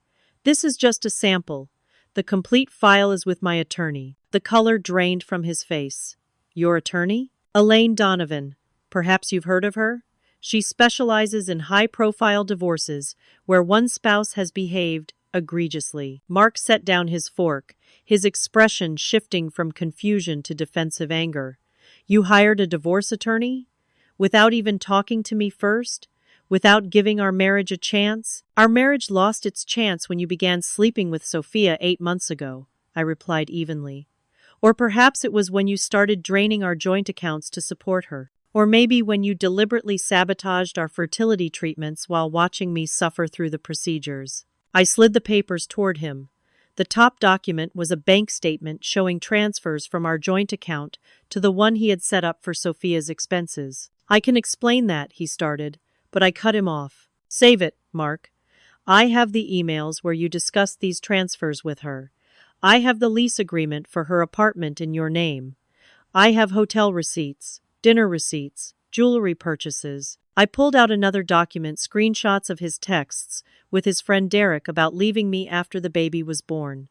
"This is just a sample. The complete file is with my attorney." The color drained from his face. "Your attorney?" "Elaine Donovan. Perhaps you've heard of her? She specializes in high-profile divorces where one spouse has behaved egregiously." Mark set down his fork, his expression shifting from confusion to defensive anger. "You hired a divorce attorney? Without even talking to me first? Without giving our marriage a chance?" "Our marriage lost its chance when you began sleeping with Sophia 8 months ago," I replied evenly. "Or perhaps it was when you started draining our joint accounts to support her. Or maybe when you deliberately sabotaged our fertility treatments while watching me suffer through the procedures." I slid the papers toward him. The top document was a bank statement showing transfers from our joint account to the one he had set up for Sophia's expenses. "I can explain that," he started, but I cut him off. "Save it, Mark. I have the emails where you discussed these transfers with her. I have the lease agreement for her apartment in your name. I have hotel receipts, dinner receipts, jewelry purchases." I pulled out another document, screenshots of his texts with his friend Derek about leaving me after the baby was born.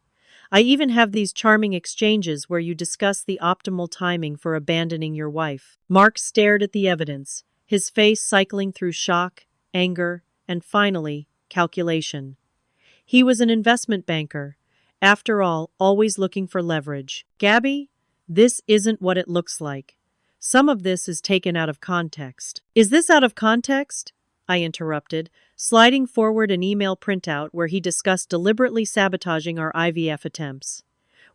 "I even have these charming exchanges where you discuss the optimal timing for abandoning your wife." Mark stared at the evidence, his face cycling through shock, anger, and finally, calculation. He was an investment banker. After all, always looking for leverage. "Gabby, this isn't what it looks like. Some of this is taken out of context." "Is this out of context?" I interrupted, sliding forward an email printout where he discussed deliberately sabotaging our IVF attempts.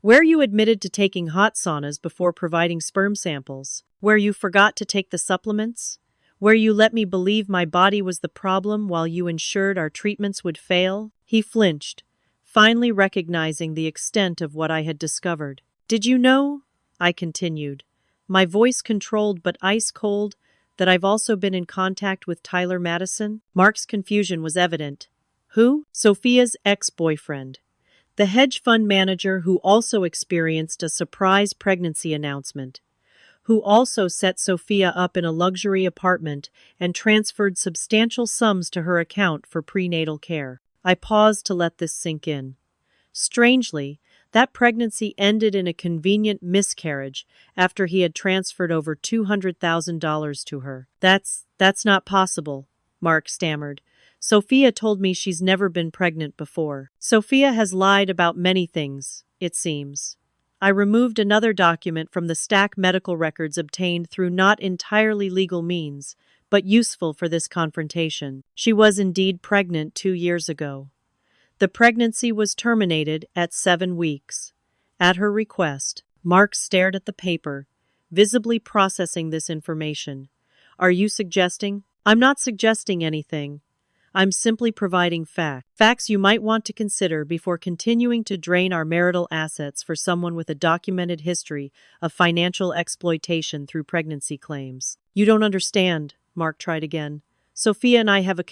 "Where you admitted to taking hot saunas before providing sperm samples. Where you forgot to take the supplements. Where you let me believe my body was the problem while you ensured our treatments would fail." He flinched, finally recognizing the extent of what I had discovered. "Did you know," I continued, my voice controlled but ice-cold, "that I've also been in contact with Tyler Madison?" Mark's confusion was evident. Who? Sophia's ex-boyfriend. The hedge fund manager who also experienced a surprise pregnancy announcement, who also set Sophia up in a luxury apartment and transferred substantial sums to her account for prenatal care. I paused to let this sink in. Strangely, that pregnancy ended in a convenient miscarriage after he had transferred over $200,000 to her. That's not possible, Mark stammered. Sophia told me she's never been pregnant before. Sophia has lied about many things, it seems. I removed another document from the stack medical records obtained through not entirely legal means, but useful for this confrontation. She was indeed pregnant 2 years ago. The pregnancy was terminated at 7 weeks. At her request, Mark stared at the paper, visibly processing this information. Are you suggesting? I'm not suggesting anything. I'm simply providing facts you might want to consider before continuing to drain our marital assets for someone with a documented history of financial exploitation through pregnancy claims. You don't understand, Mark tried again. Sophia and I have a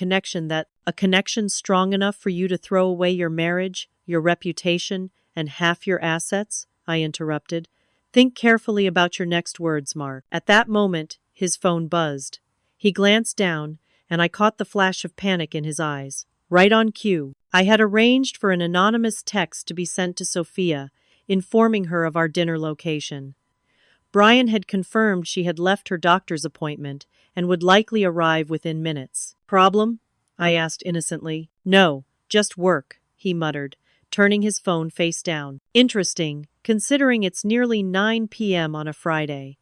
connection strong enough for you to throw away your marriage, your reputation, and half your assets? I interrupted. Think carefully about your next words, Mark. At that moment, his phone buzzed. He glanced down, and I caught the flash of panic in his eyes. Right on cue. I had arranged for an anonymous text to be sent to Sophia, informing her of our dinner location. Brian had confirmed she had left her doctor's appointment and would likely arrive within minutes. Problem? I asked innocently. No, just work, he muttered, turning his phone face down. Interesting, considering it's nearly 9 p.m. on a Friday.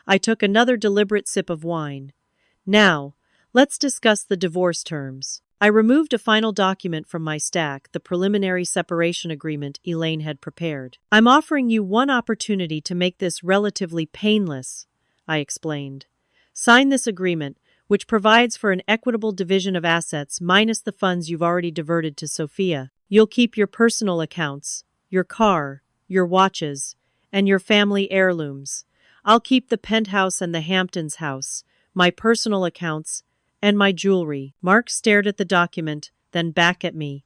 I took another deliberate sip of wine. Now, let's discuss the divorce terms. I removed a final document from my stack, the preliminary separation agreement Elaine had prepared. I'm offering you one opportunity to make this relatively painless, I explained. Sign this agreement, which provides for an equitable division of assets minus the funds you've already diverted to Sophia. You'll keep your personal accounts, your car, your watches, and your family heirlooms. I'll keep the penthouse and the Hamptons house, my personal accounts, and my jewelry. Mark stared at the document, then back at me.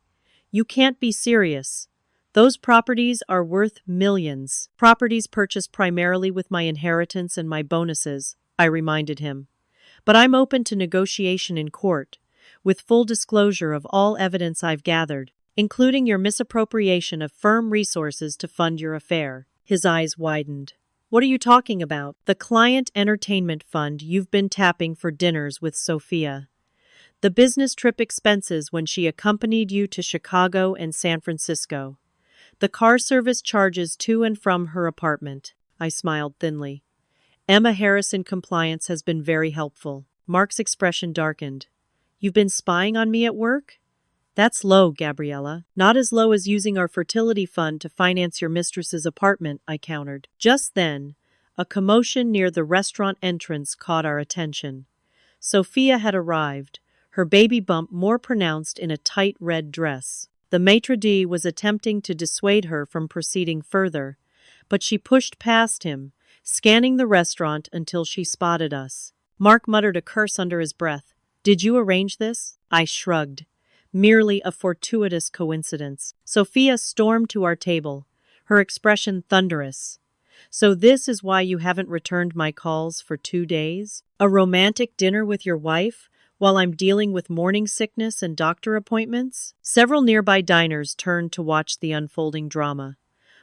You can't be serious. Those properties are worth millions. Properties purchased primarily with my inheritance and my bonuses, I reminded him. But I'm open to negotiation in court, with full disclosure of all evidence I've gathered, including your misappropriation of firm resources to fund your affair. His eyes widened. What are you talking about? The client entertainment fund you've been tapping for dinners with Sophia. The business trip expenses when she accompanied you to Chicago and San Francisco. The car service charges to and from her apartment. I smiled thinly. Emma Harrison compliance has been very helpful. Mark's expression darkened. You've been spying on me at work? That's low, Gabriella. Not as low as using our fertility fund to finance your mistress's apartment, I countered. Just then, a commotion near the restaurant entrance caught our attention. Sophia had arrived, her baby bump more pronounced in a tight red dress. The maitre d' was attempting to dissuade her from proceeding further, but she pushed past him, scanning the restaurant until she spotted us. Mark muttered a curse under his breath. Did you arrange this? I shrugged. Merely a fortuitous coincidence. Sophia stormed to our table, her expression thunderous. So this is why you haven't returned my calls for 2 days? A romantic dinner with your wife, while I'm dealing with morning sickness and doctor appointments? Several nearby diners turned to watch the unfolding drama.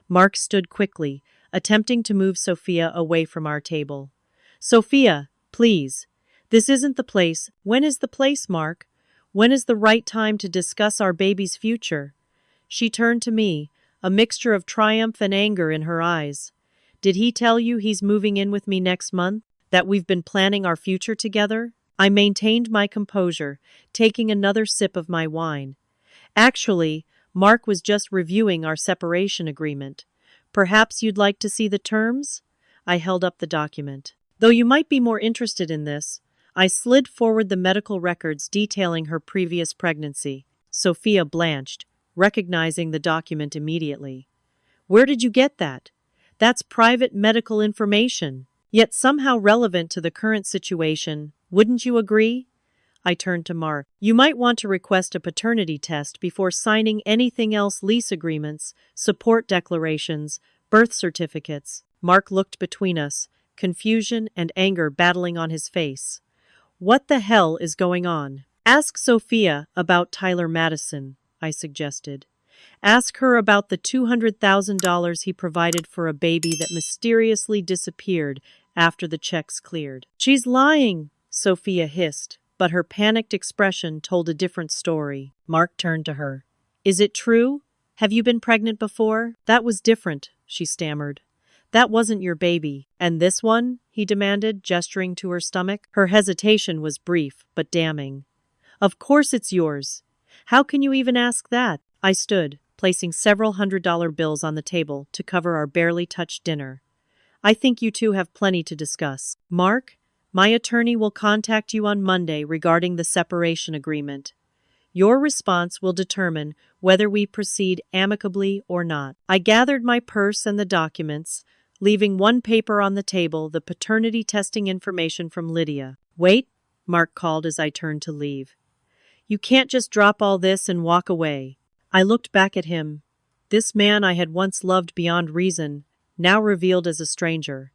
Mark stood quickly, attempting to move Sophia away from our table. Sophia, please. This isn't the place. When is the place, Mark? When is the right time to discuss our baby's future? She turned to me, a mixture of triumph and anger in her eyes. Did he tell you he's moving in with me next month? That we've been planning our future together? I maintained my composure, taking another sip of my wine. Actually, Mark was just reviewing our separation agreement. Perhaps you'd like to see the terms? I held up the document. Though you might be more interested in this, I slid forward the medical records detailing her previous pregnancy. Sophia blanched, recognizing the document immediately. Where did you get that? That's private medical information, yet somehow relevant to the current situation, wouldn't you agree? I turned to Mark. You might want to request a paternity test before signing anything else: lease agreements, support declarations, birth certificates. Mark looked between us, confusion and anger battling on his face. What the hell is going on? Ask Sophia about Tyler Madison, I suggested. Ask her about the $200,000 he provided for a baby that mysteriously disappeared after the checks cleared. She's lying, Sophia hissed, but her panicked expression told a different story. Mark turned to her. Is it true? Have you been pregnant before? That was different, she stammered. That wasn't your baby. And this one? He demanded, gesturing to her stomach. Her hesitation was brief, but damning. Of course it's yours. How can you even ask that? I stood, placing several $100 bills on the table to cover our barely touched dinner. I think you two have plenty to discuss. Mark, my attorney will contact you on Monday regarding the separation agreement. Your response will determine whether we proceed amicably or not. I gathered my purse and the documents, leaving one paper on the table, the paternity testing information from Lydia. Wait, Mark called as I turned to leave. You can't just drop all this and walk away. I looked back at him. This man I had once loved beyond reason, now revealed as a stranger.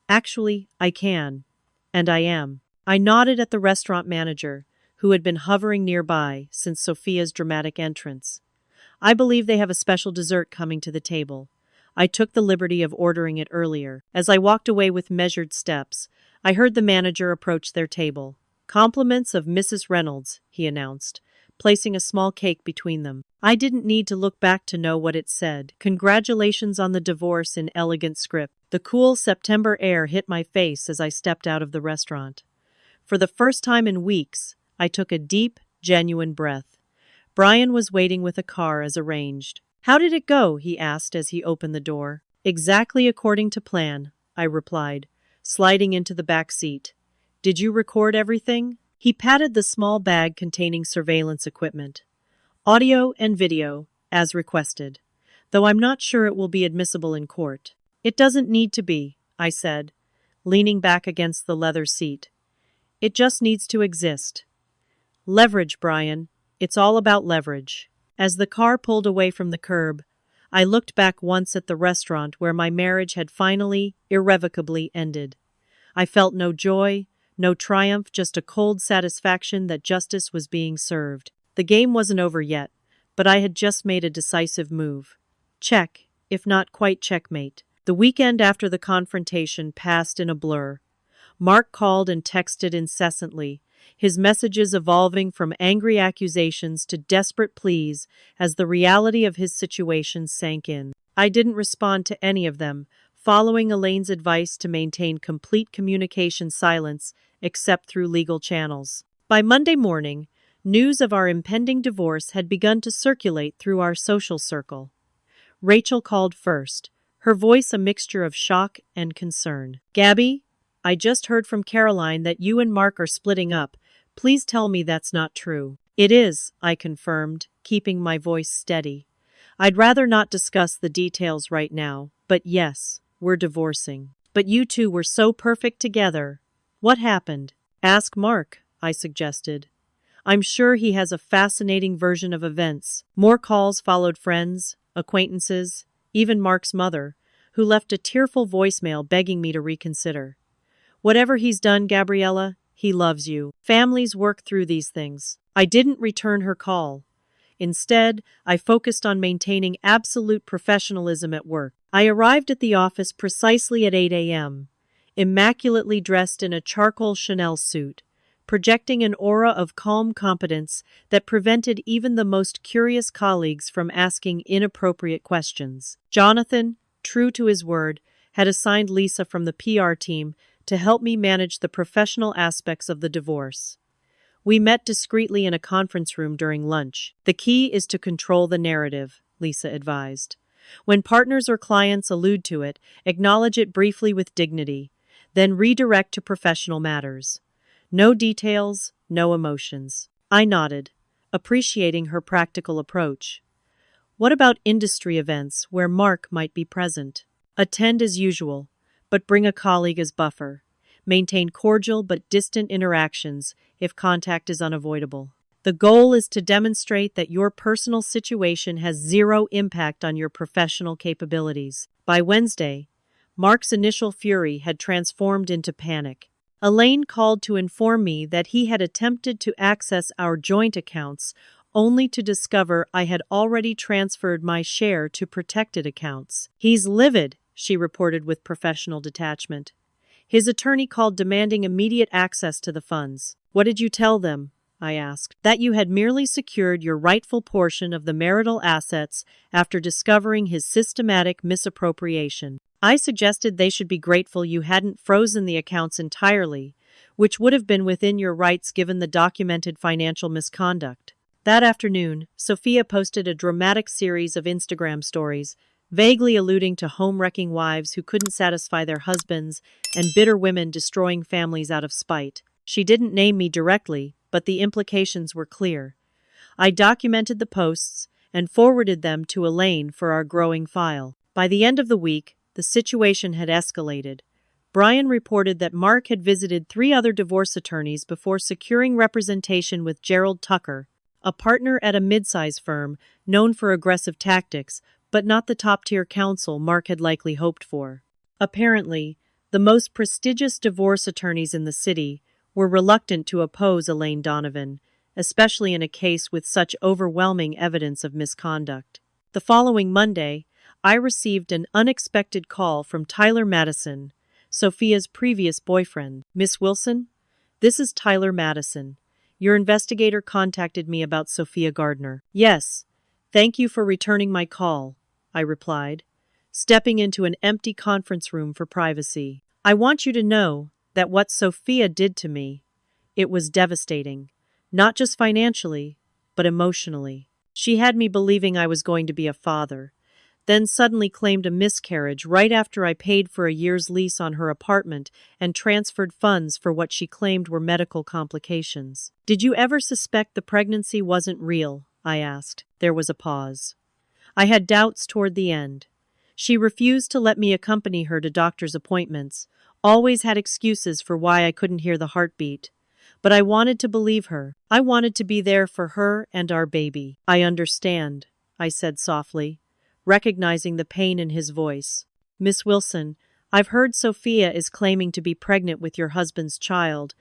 Actually, I can. And I am. I nodded at the restaurant manager, who had been hovering nearby since Sophia's dramatic entrance. I believe they have a special dessert coming to the table. I took the liberty of ordering it earlier. As I walked away with measured steps, I heard the manager approach their table. Compliments of Mrs. Reynolds, he announced, placing a small cake between them. I didn't need to look back to know what it said. Congratulations on the divorce in elegant script. The cool September air hit my face as I stepped out of the restaurant. For the first time in weeks, I took a deep, genuine breath. Brian was waiting with a car as arranged. How did it go? He asked as he opened the door. Exactly according to plan, I replied, sliding into the back seat. Did you record everything? He patted the small bag containing surveillance equipment. Audio and video, as requested, though I'm not sure it will be admissible in court. It doesn't need to be, I said, leaning back against the leather seat. It just needs to exist. Leverage, Brian. It's all about leverage. As the car pulled away from the curb, I looked back once at the restaurant where my marriage had finally, irrevocably ended. I felt no joy, no triumph, just a cold satisfaction that justice was being served. The game wasn't over yet, but I had just made a decisive move. Check, if not quite checkmate. The weekend after the confrontation passed in a blur. Mark called and texted incessantly, his messages evolving from angry accusations to desperate pleas as the reality of his situation sank in. I didn't respond to any of them, following Elaine's advice to maintain complete communication silence except through legal channels. By Monday morning, news of our impending divorce had begun to circulate through our social circle. Rachel called first, her voice a mixture of shock and concern. Gabby, I just heard from Caroline that you and Mark are splitting up. Please tell me that's not true. It is, I confirmed, keeping my voice steady. I'd rather not discuss the details right now, but yes, we're divorcing. But you two were so perfect together. What happened? Ask Mark, I suggested. I'm sure he has a fascinating version of events. More calls followed friends, acquaintances, even Mark's mother, who left a tearful voicemail begging me to reconsider. Whatever he's done, Gabriella, he loves you. Families work through these things. I didn't return her call. Instead, I focused on maintaining absolute professionalism at work. I arrived at the office precisely at 8 a.m., immaculately dressed in a charcoal Chanel suit, projecting an aura of calm competence that prevented even the most curious colleagues from asking inappropriate questions. Jonathan, true to his word, had assigned Lisa from the PR team to help me manage the professional aspects of the divorce. We met discreetly in a conference room during lunch. The key is to control the narrative, Lisa advised. When partners or clients allude to it, acknowledge it briefly with dignity, then redirect to professional matters. No details, no emotions. I nodded, appreciating her practical approach. What about industry events where Mark might be present? Attend as usual, but bring a colleague as buffer. maintain cordial but distant interactions if contact is unavoidable. The goal is to demonstrate that your personal situation has zero impact on your professional capabilities. By Wednesday, Mark's initial fury had transformed into panic. Elaine called to inform me that he had attempted to access our joint accounts only to discover I had already transferred my share to protected accounts. "He's livid," she reported with professional detachment. His attorney called demanding immediate access to the funds. "What did you tell them?" I asked. "That you had merely secured your rightful portion of the marital assets after discovering his systematic misappropriation. I suggested they should be grateful you hadn't frozen the accounts entirely, which would have been within your rights given the documented financial misconduct." That afternoon, Sophia posted a dramatic series of Instagram stories, vaguely alluding to home-wrecking wives who couldn't satisfy their husbands and bitter women destroying families out of spite. She didn't name me directly, but the implications were clear. I documented the posts and forwarded them to Elaine for our growing file. By the end of the week, the situation had escalated. Brian reported that Mark had visited 3 other divorce attorneys before securing representation with Gerald Tucker, a partner at a mid-size firm known for aggressive tactics, but not the top-tier counsel Mark had likely hoped for. Apparently, the most prestigious divorce attorneys in the city were reluctant to oppose Elaine Donovan, especially in a case with such overwhelming evidence of misconduct. The following Monday, I received an unexpected call from Tyler Madison, Sophia's previous boyfriend. "Miss Wilson? This is Tyler Madison. Your investigator contacted me about Sophia Gardner." "Yes, thank you for returning my call," I replied, stepping into an empty conference room for privacy. "I want you to know that what Sophia did to me, it was devastating, not just financially, but emotionally. She had me believing I was going to be a father, then suddenly claimed a miscarriage right after I paid for a year's lease on her apartment and transferred funds for what she claimed were medical complications." "Did you ever suspect the pregnancy wasn't real?" I asked. There was a pause. I had doubts toward the end. She refused to let me accompany her to doctor's appointments, always had excuses for why I couldn't hear the heartbeat. But I wanted to believe her. I wanted to be there for her and our baby. "I understand," I said softly, recognizing the pain in his voice. "Miss Wilson, I've heard Sophia is claiming to be pregnant with your husband's child.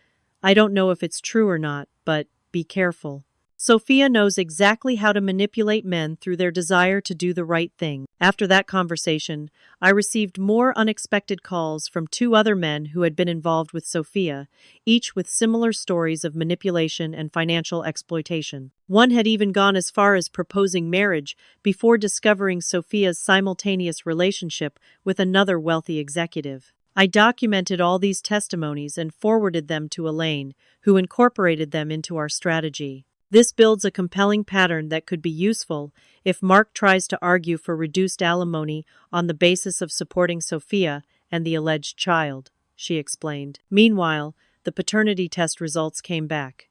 I don't know if it's true or not, but be careful. Sophia knows exactly how to manipulate men through their desire to do the right thing." After that conversation, I received more unexpected calls from 2 other men who had been involved with Sophia, each with similar stories of manipulation and financial exploitation. One had even gone as far as proposing marriage before discovering Sophia's simultaneous relationship with another wealthy executive. I documented all these testimonies and forwarded them to Elaine, who incorporated them into our strategy. This builds a compelling pattern that could be useful if Mark tries to argue for reduced alimony on the basis of supporting Sophia and the alleged child, she explained. Meanwhile, the paternity test results came back.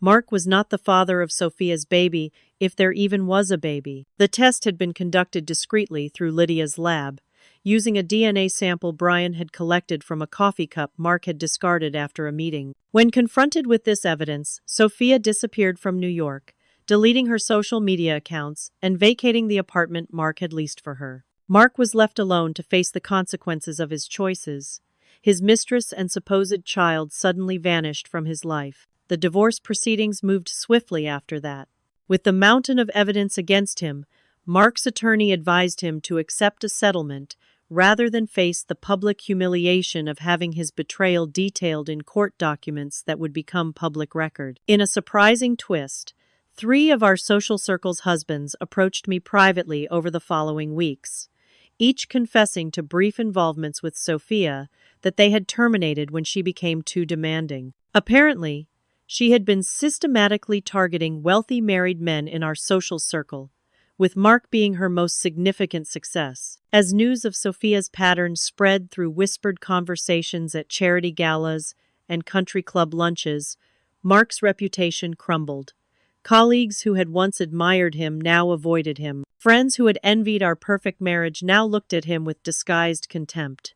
Mark was not the father of Sophia's baby, if there even was a baby. The test had been conducted discreetly through Lydia's lab, using a DNA sample Brian had collected from a coffee cup Mark had discarded after a meeting. When confronted with this evidence, Sophia disappeared from New York, deleting her social media accounts and vacating the apartment Mark had leased for her. Mark was left alone to face the consequences of his choices. His mistress and supposed child suddenly vanished from his life. The divorce proceedings moved swiftly after that. With the mountain of evidence against him, Mark's attorney advised him to accept a settlement rather than face the public humiliation of having his betrayal detailed in court documents that would become public record. In a surprising twist, 3 of our social circle's husbands approached me privately over the following weeks, each confessing to brief involvements with Sophia that they had terminated when she became too demanding. Apparently, she had been systematically targeting wealthy married men in our social circle, with Mark being her most significant success. As news of Sophia's pattern spread through whispered conversations at charity galas and country club lunches, Mark's reputation crumbled. Colleagues who had once admired him now avoided him. Friends who had envied our perfect marriage now looked at him with disguised contempt.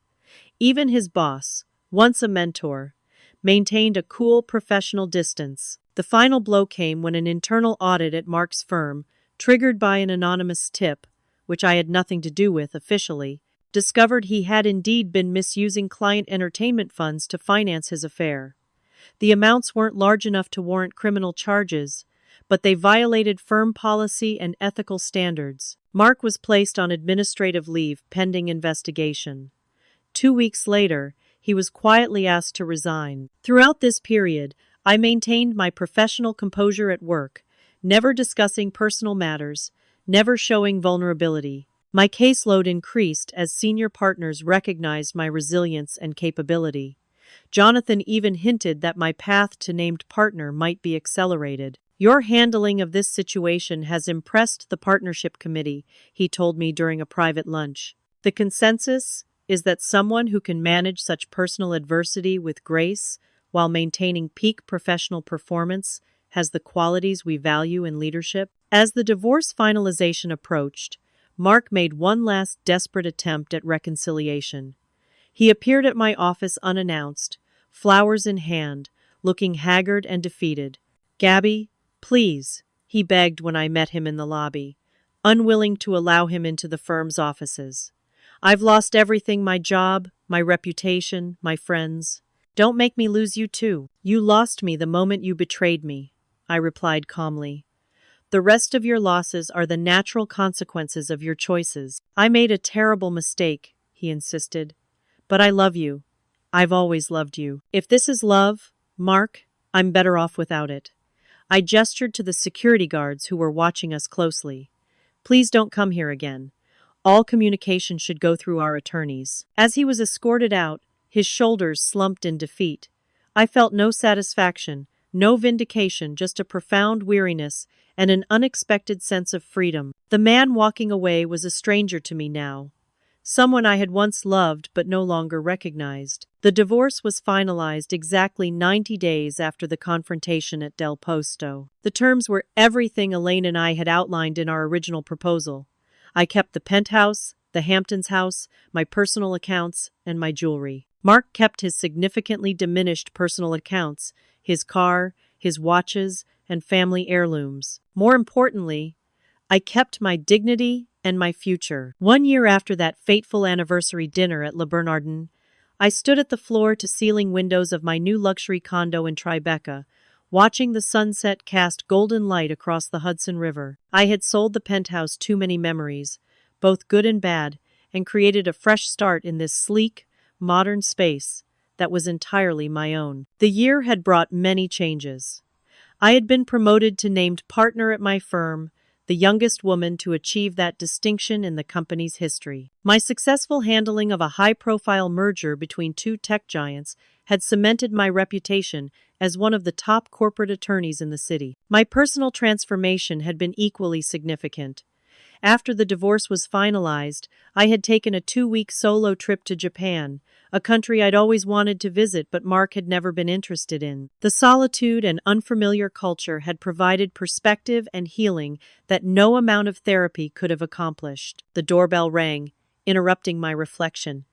Even his boss, once a mentor, maintained a cool professional distance. The final blow came when an internal audit at Mark's firm, triggered by an anonymous tip, which I had nothing to do with officially, discovered he had indeed been misusing client entertainment funds to finance his affair. The amounts weren't large enough to warrant criminal charges, but they violated firm policy and ethical standards. Mark was placed on administrative leave pending investigation. 2 weeks later, he was quietly asked to resign. Throughout this period, I maintained my professional composure at work, never discussing personal matters, never showing vulnerability. My caseload increased as senior partners recognized my resilience and capability. Jonathan even hinted that my path to named partner might be accelerated. "Your handling of this situation has impressed the partnership committee," he told me during a private lunch. "The consensus is that someone who can manage such personal adversity with grace while maintaining peak professional performance has the qualities we value in leadership." As the divorce finalization approached, Mark made one last desperate attempt at reconciliation. He appeared at my office unannounced, flowers in hand, looking haggard and defeated. "Gabby, please," he begged when I met him in the lobby, unwilling to allow him into the firm's offices. "I've lost everything, my job, my reputation, my friends. Don't make me lose you too." "You lost me the moment you betrayed me," I replied calmly. "The rest of your losses are the natural consequences of your choices." "I made a terrible mistake," he insisted. "But I love you. I've always loved you." "If this is love, Mark, I'm better off without it." I gestured to the security guards who were watching us closely. "Please don't come here again. All communication should go through our attorneys." As he was escorted out, his shoulders slumped in defeat. I felt no satisfaction, no vindication, just a profound weariness and an unexpected sense of freedom. The man walking away was a stranger to me now. Someone I had once loved but no longer recognized. The divorce was finalized exactly 90 days after the confrontation at Del Posto. The terms were everything Elaine and I had outlined in our original proposal. I kept the penthouse, the Hamptons house, my personal accounts, and my jewelry. Mark kept his significantly diminished personal accounts, his car, his watches, and family heirlooms. More importantly, I kept my dignity and my future. 1 year after that fateful anniversary dinner at Le Bernardin, I stood at the floor-to-ceiling windows of my new luxury condo in Tribeca, watching the sunset cast golden light across the Hudson River. I had sold the penthouse too many memories, both good and bad, and created a fresh start in this sleek, modern space that was entirely my own. The year had brought many changes. I had been promoted to named partner at my firm, the youngest woman to achieve that distinction in the company's history. My successful handling of a high-profile merger between two tech giants had cemented my reputation as one of the top corporate attorneys in the city. My personal transformation had been equally significant. After the divorce was finalized, I had taken a 2-week solo trip to Japan, a country I'd always wanted to visit but Mark had never been interested in. The solitude and unfamiliar culture had provided perspective and healing that no amount of therapy could have accomplished. The doorbell rang, interrupting my reflection.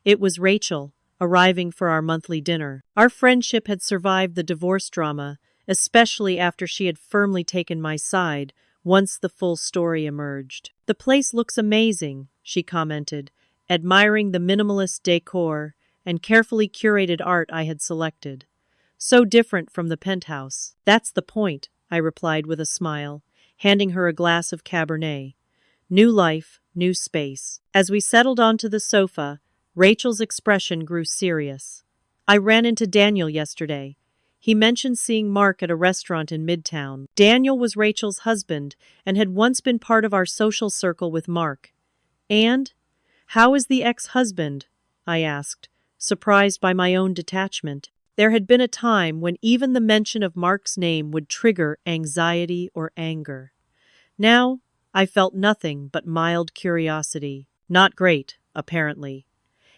It was Rachel, arriving for our monthly dinner. Our friendship had survived the divorce drama, especially after she had firmly taken my side once the full story emerged. "The place looks amazing," she commented, admiring the minimalist decor and carefully curated art I had selected. "So different from the penthouse." "That's the point," I replied with a smile, handing her a glass of Cabernet. New life, new space. As we settled onto the sofa, Rachel's expression grew serious. "I ran into Daniel yesterday. He mentioned seeing Mark at a restaurant in Midtown." Daniel was Rachel's husband and had once been part of our social circle with Mark. "And? How is the ex-husband?" I asked, surprised by my own detachment. There had been a time when even the mention of Mark's name would trigger anxiety or anger. Now, I felt nothing but mild curiosity. "Not great, apparently.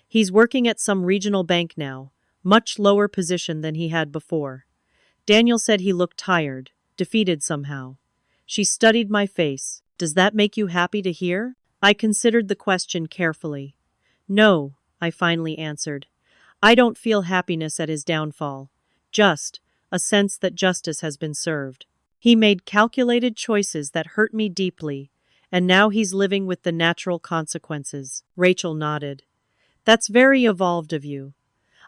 He's working at some regional bank now, much lower position than he had before." Daniel said he looked tired, defeated somehow. She studied my face. "Does that make you happy to hear?" I considered the question carefully. "No," I finally answered. I don't feel happiness at his downfall. Just a sense that justice has been served. He made calculated choices that hurt me deeply, and now he's living with the natural consequences. Rachel nodded. That's very evolved of you.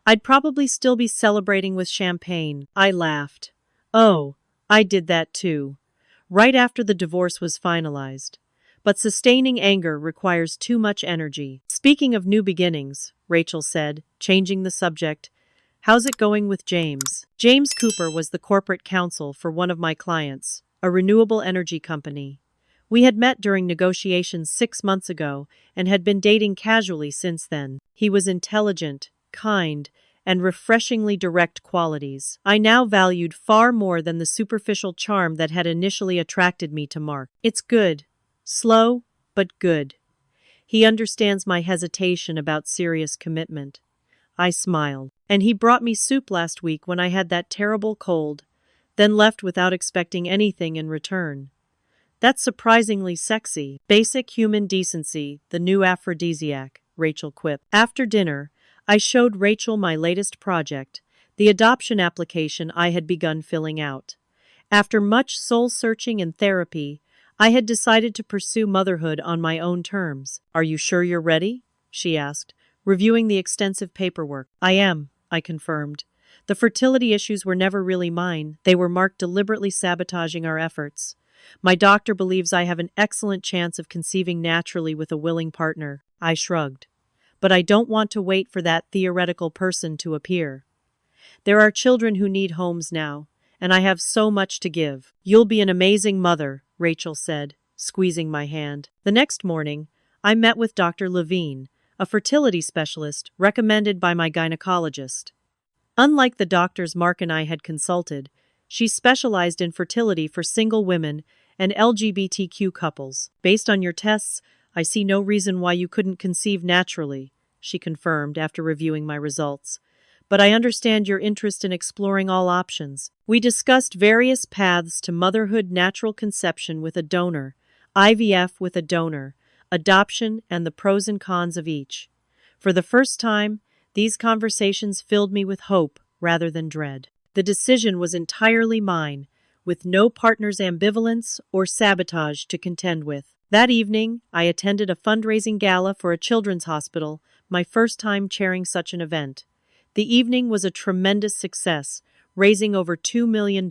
I'd probably still be celebrating with champagne. I laughed. Oh, I did that too. Right after the divorce was finalized. But sustaining anger requires too much energy. Speaking of new beginnings, Rachel said, changing the subject, how's it going with James? James Cooper was the corporate counsel for one of my clients, a renewable energy company. We had met during negotiations 6 months ago and had been dating casually since then. He was intelligent, kind, and refreshingly direct qualities I now valued far more than the superficial charm that had initially attracted me to Mark. It's good. Slow, but good. He understands my hesitation about serious commitment. I smiled. And he brought me soup last week when I had that terrible cold, then left without expecting anything in return. That's surprisingly sexy. Basic human decency, the new aphrodisiac, Rachel quipped. After dinner, I showed Rachel my latest project, the adoption application I had begun filling out. After much soul-searching and therapy, I had decided to pursue motherhood on my own terms. Are you sure you're ready? She asked, reviewing the extensive paperwork. I am, I confirmed. The fertility issues were never really mine. They were Mark deliberately sabotaging our efforts. My doctor believes I have an excellent chance of conceiving naturally with a willing partner. I shrugged. But I don't want to wait for that theoretical person to appear. There are children who need homes now, and I have so much to give. You'll be an amazing mother, Rachel said, squeezing my hand. The next morning, I met with Dr. Levine, a fertility specialist recommended by my gynecologist. Unlike the doctors Mark and I had consulted, she specialized in fertility for single women and LGBTQ couples. Based on your tests, I see no reason why you couldn't conceive naturally, she confirmed after reviewing my results. But I understand your interest in exploring all options. We discussed various paths to motherhood, natural conception with a donor, IVF with a donor, adoption, and the pros and cons of each. For the first time, these conversations filled me with hope rather than dread. The decision was entirely mine, with no partner's ambivalence or sabotage to contend with. That evening, I attended a fundraising gala for a children's hospital, my first time chairing such an event. The evening was a tremendous success, raising over $2 million.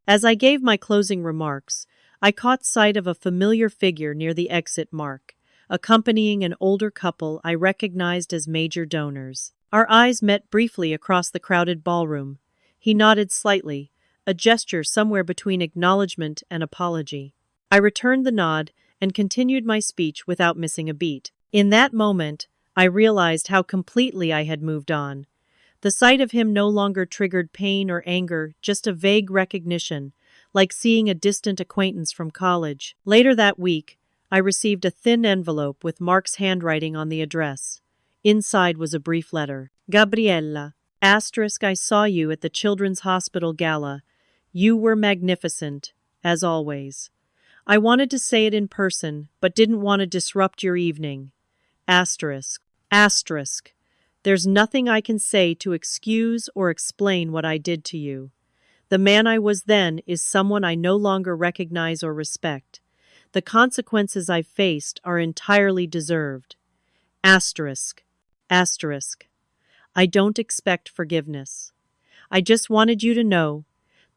As I gave my closing remarks, I caught sight of a familiar figure near the exit mark, accompanying an older couple I recognized as major donors. Our eyes met briefly across the crowded ballroom. He nodded slightly, a gesture somewhere between acknowledgement and apology. I returned the nod and continued my speech without missing a beat. In that moment, I realized how completely I had moved on. The sight of him no longer triggered pain or anger, just a vague recognition, like seeing a distant acquaintance from college. Later that week, I received a thin envelope with Mark's handwriting on the address. Inside was a brief letter. Gabriella, *, I saw you at the Children's Hospital Gala. You were magnificent, as always. I wanted to say it in person, but didn't want to disrupt your evening. *. There's nothing I can say to excuse or explain what I did to you. The man I was then is someone I no longer recognize or respect. The consequences I've faced are entirely deserved. *. I don't expect forgiveness. I just wanted you to know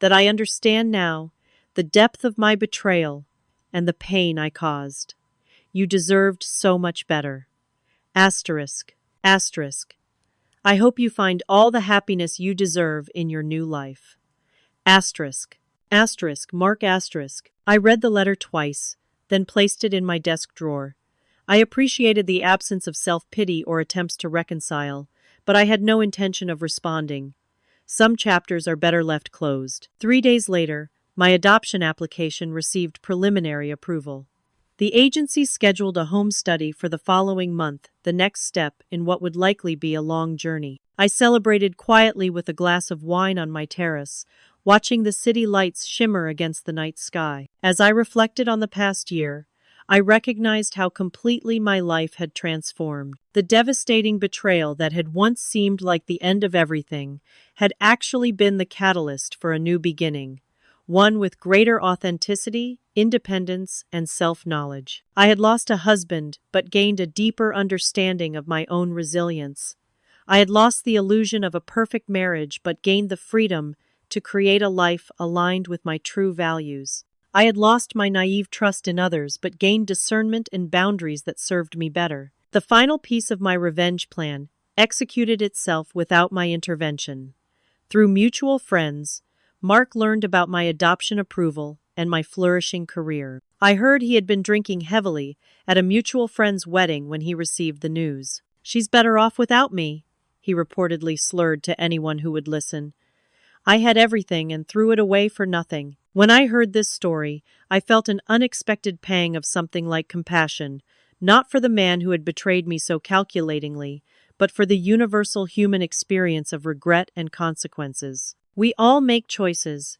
that I understand now the depth of my betrayal and the pain I caused. You deserved so much better. *. I hope you find all the happiness you deserve in your new life. Mark *. I read the letter twice, then placed it in my desk drawer. I appreciated the absence of self-pity or attempts to reconcile, but I had no intention of responding. Some chapters are better left closed. 3 days later, my adoption application received preliminary approval. The agency scheduled a home study for the following month, the next step in what would likely be a long journey. I celebrated quietly with a glass of wine on my terrace, watching the city lights shimmer against the night sky. As I reflected on the past year, I recognized how completely my life had transformed. The devastating betrayal that had once seemed like the end of everything had actually been the catalyst for a new beginning, one with greater authenticity, independence, and self-knowledge. I had lost a husband, but gained a deeper understanding of my own resilience. I had lost the illusion of a perfect marriage, but gained the freedom to create a life aligned with my true values. I had lost my naive trust in others, but gained discernment and boundaries that served me better. The final piece of my revenge plan executed itself without my intervention. Through mutual friends, Mark learned about my adoption approval and my flourishing career. I heard he had been drinking heavily at a mutual friend's wedding when he received the news. "She's better off without me," he reportedly slurred to anyone who would listen. "I had everything and threw it away for nothing." When I heard this story, I felt an unexpected pang of something like compassion, not for the man who had betrayed me so calculatingly, but for the universal human experience of regret and consequences. We all make choices,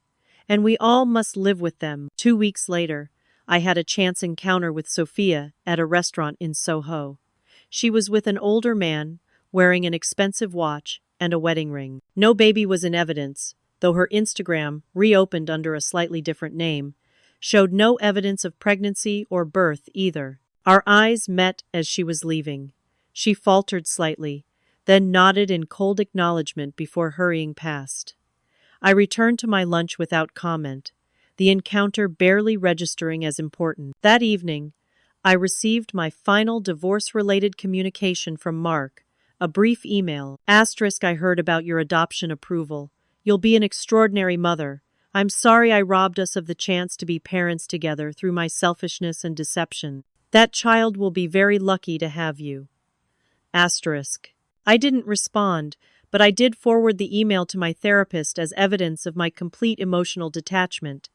and we all must live with them. 2 weeks later, I had a chance encounter with Sophia at a restaurant in Soho. She was with an older man, wearing an expensive watch and a wedding ring. No baby was in evidence, though her Instagram, reopened under a slightly different name, showed no evidence of pregnancy or birth either. Our eyes met as she was leaving. She faltered slightly, then nodded in cold acknowledgement before hurrying past. I returned to my lunch without comment, the encounter barely registering as important. That evening, I received my final divorce-related communication from Mark, a brief email. "I heard about your adoption approval. You'll be an extraordinary mother. I'm sorry I robbed us of the chance to be parents together through my selfishness and deception. That child will be very lucky to have you." I didn't respond, but I did forward the email to my therapist as evidence of my complete emotional detachment.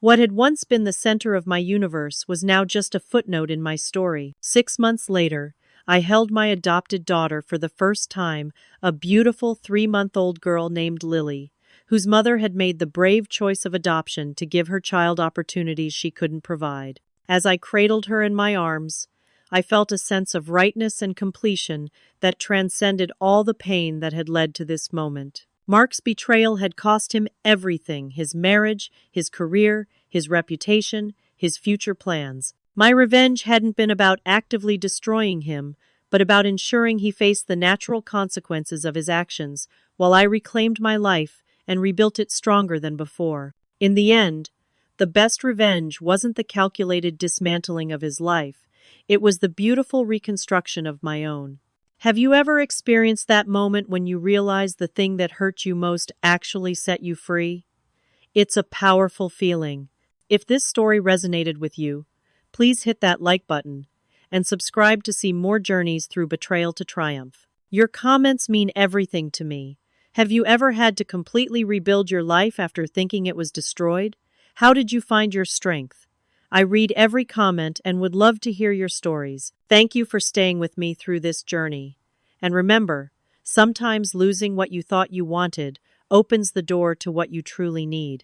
What had once been the center of my universe was now just a footnote in my story. 6 months later, I held my adopted daughter for the first time, a beautiful 3-month-old girl named Lily, whose mother had made the brave choice of adoption to give her child opportunities she couldn't provide. As I cradled her in my arms, I felt a sense of rightness and completion that transcended all the pain that had led to this moment. Mark's betrayal had cost him everything: his marriage, his career, his reputation, his future plans. My revenge hadn't been about actively destroying him, but about ensuring he faced the natural consequences of his actions, while I reclaimed my life and rebuilt it stronger than before. In the end, the best revenge wasn't the calculated dismantling of his life, it was the beautiful reconstruction of my own. Have you ever experienced that moment when you realize the thing that hurt you most actually set you free? It's a powerful feeling. If this story resonated with you, please hit that like button and subscribe to see more journeys through betrayal to triumph. Your comments mean everything to me. Have you ever had to completely rebuild your life after thinking it was destroyed? How did you find your strength? I read every comment and would love to hear your stories. Thank you for staying with me through this journey. And remember, sometimes losing what you thought you wanted opens the door to what you truly need.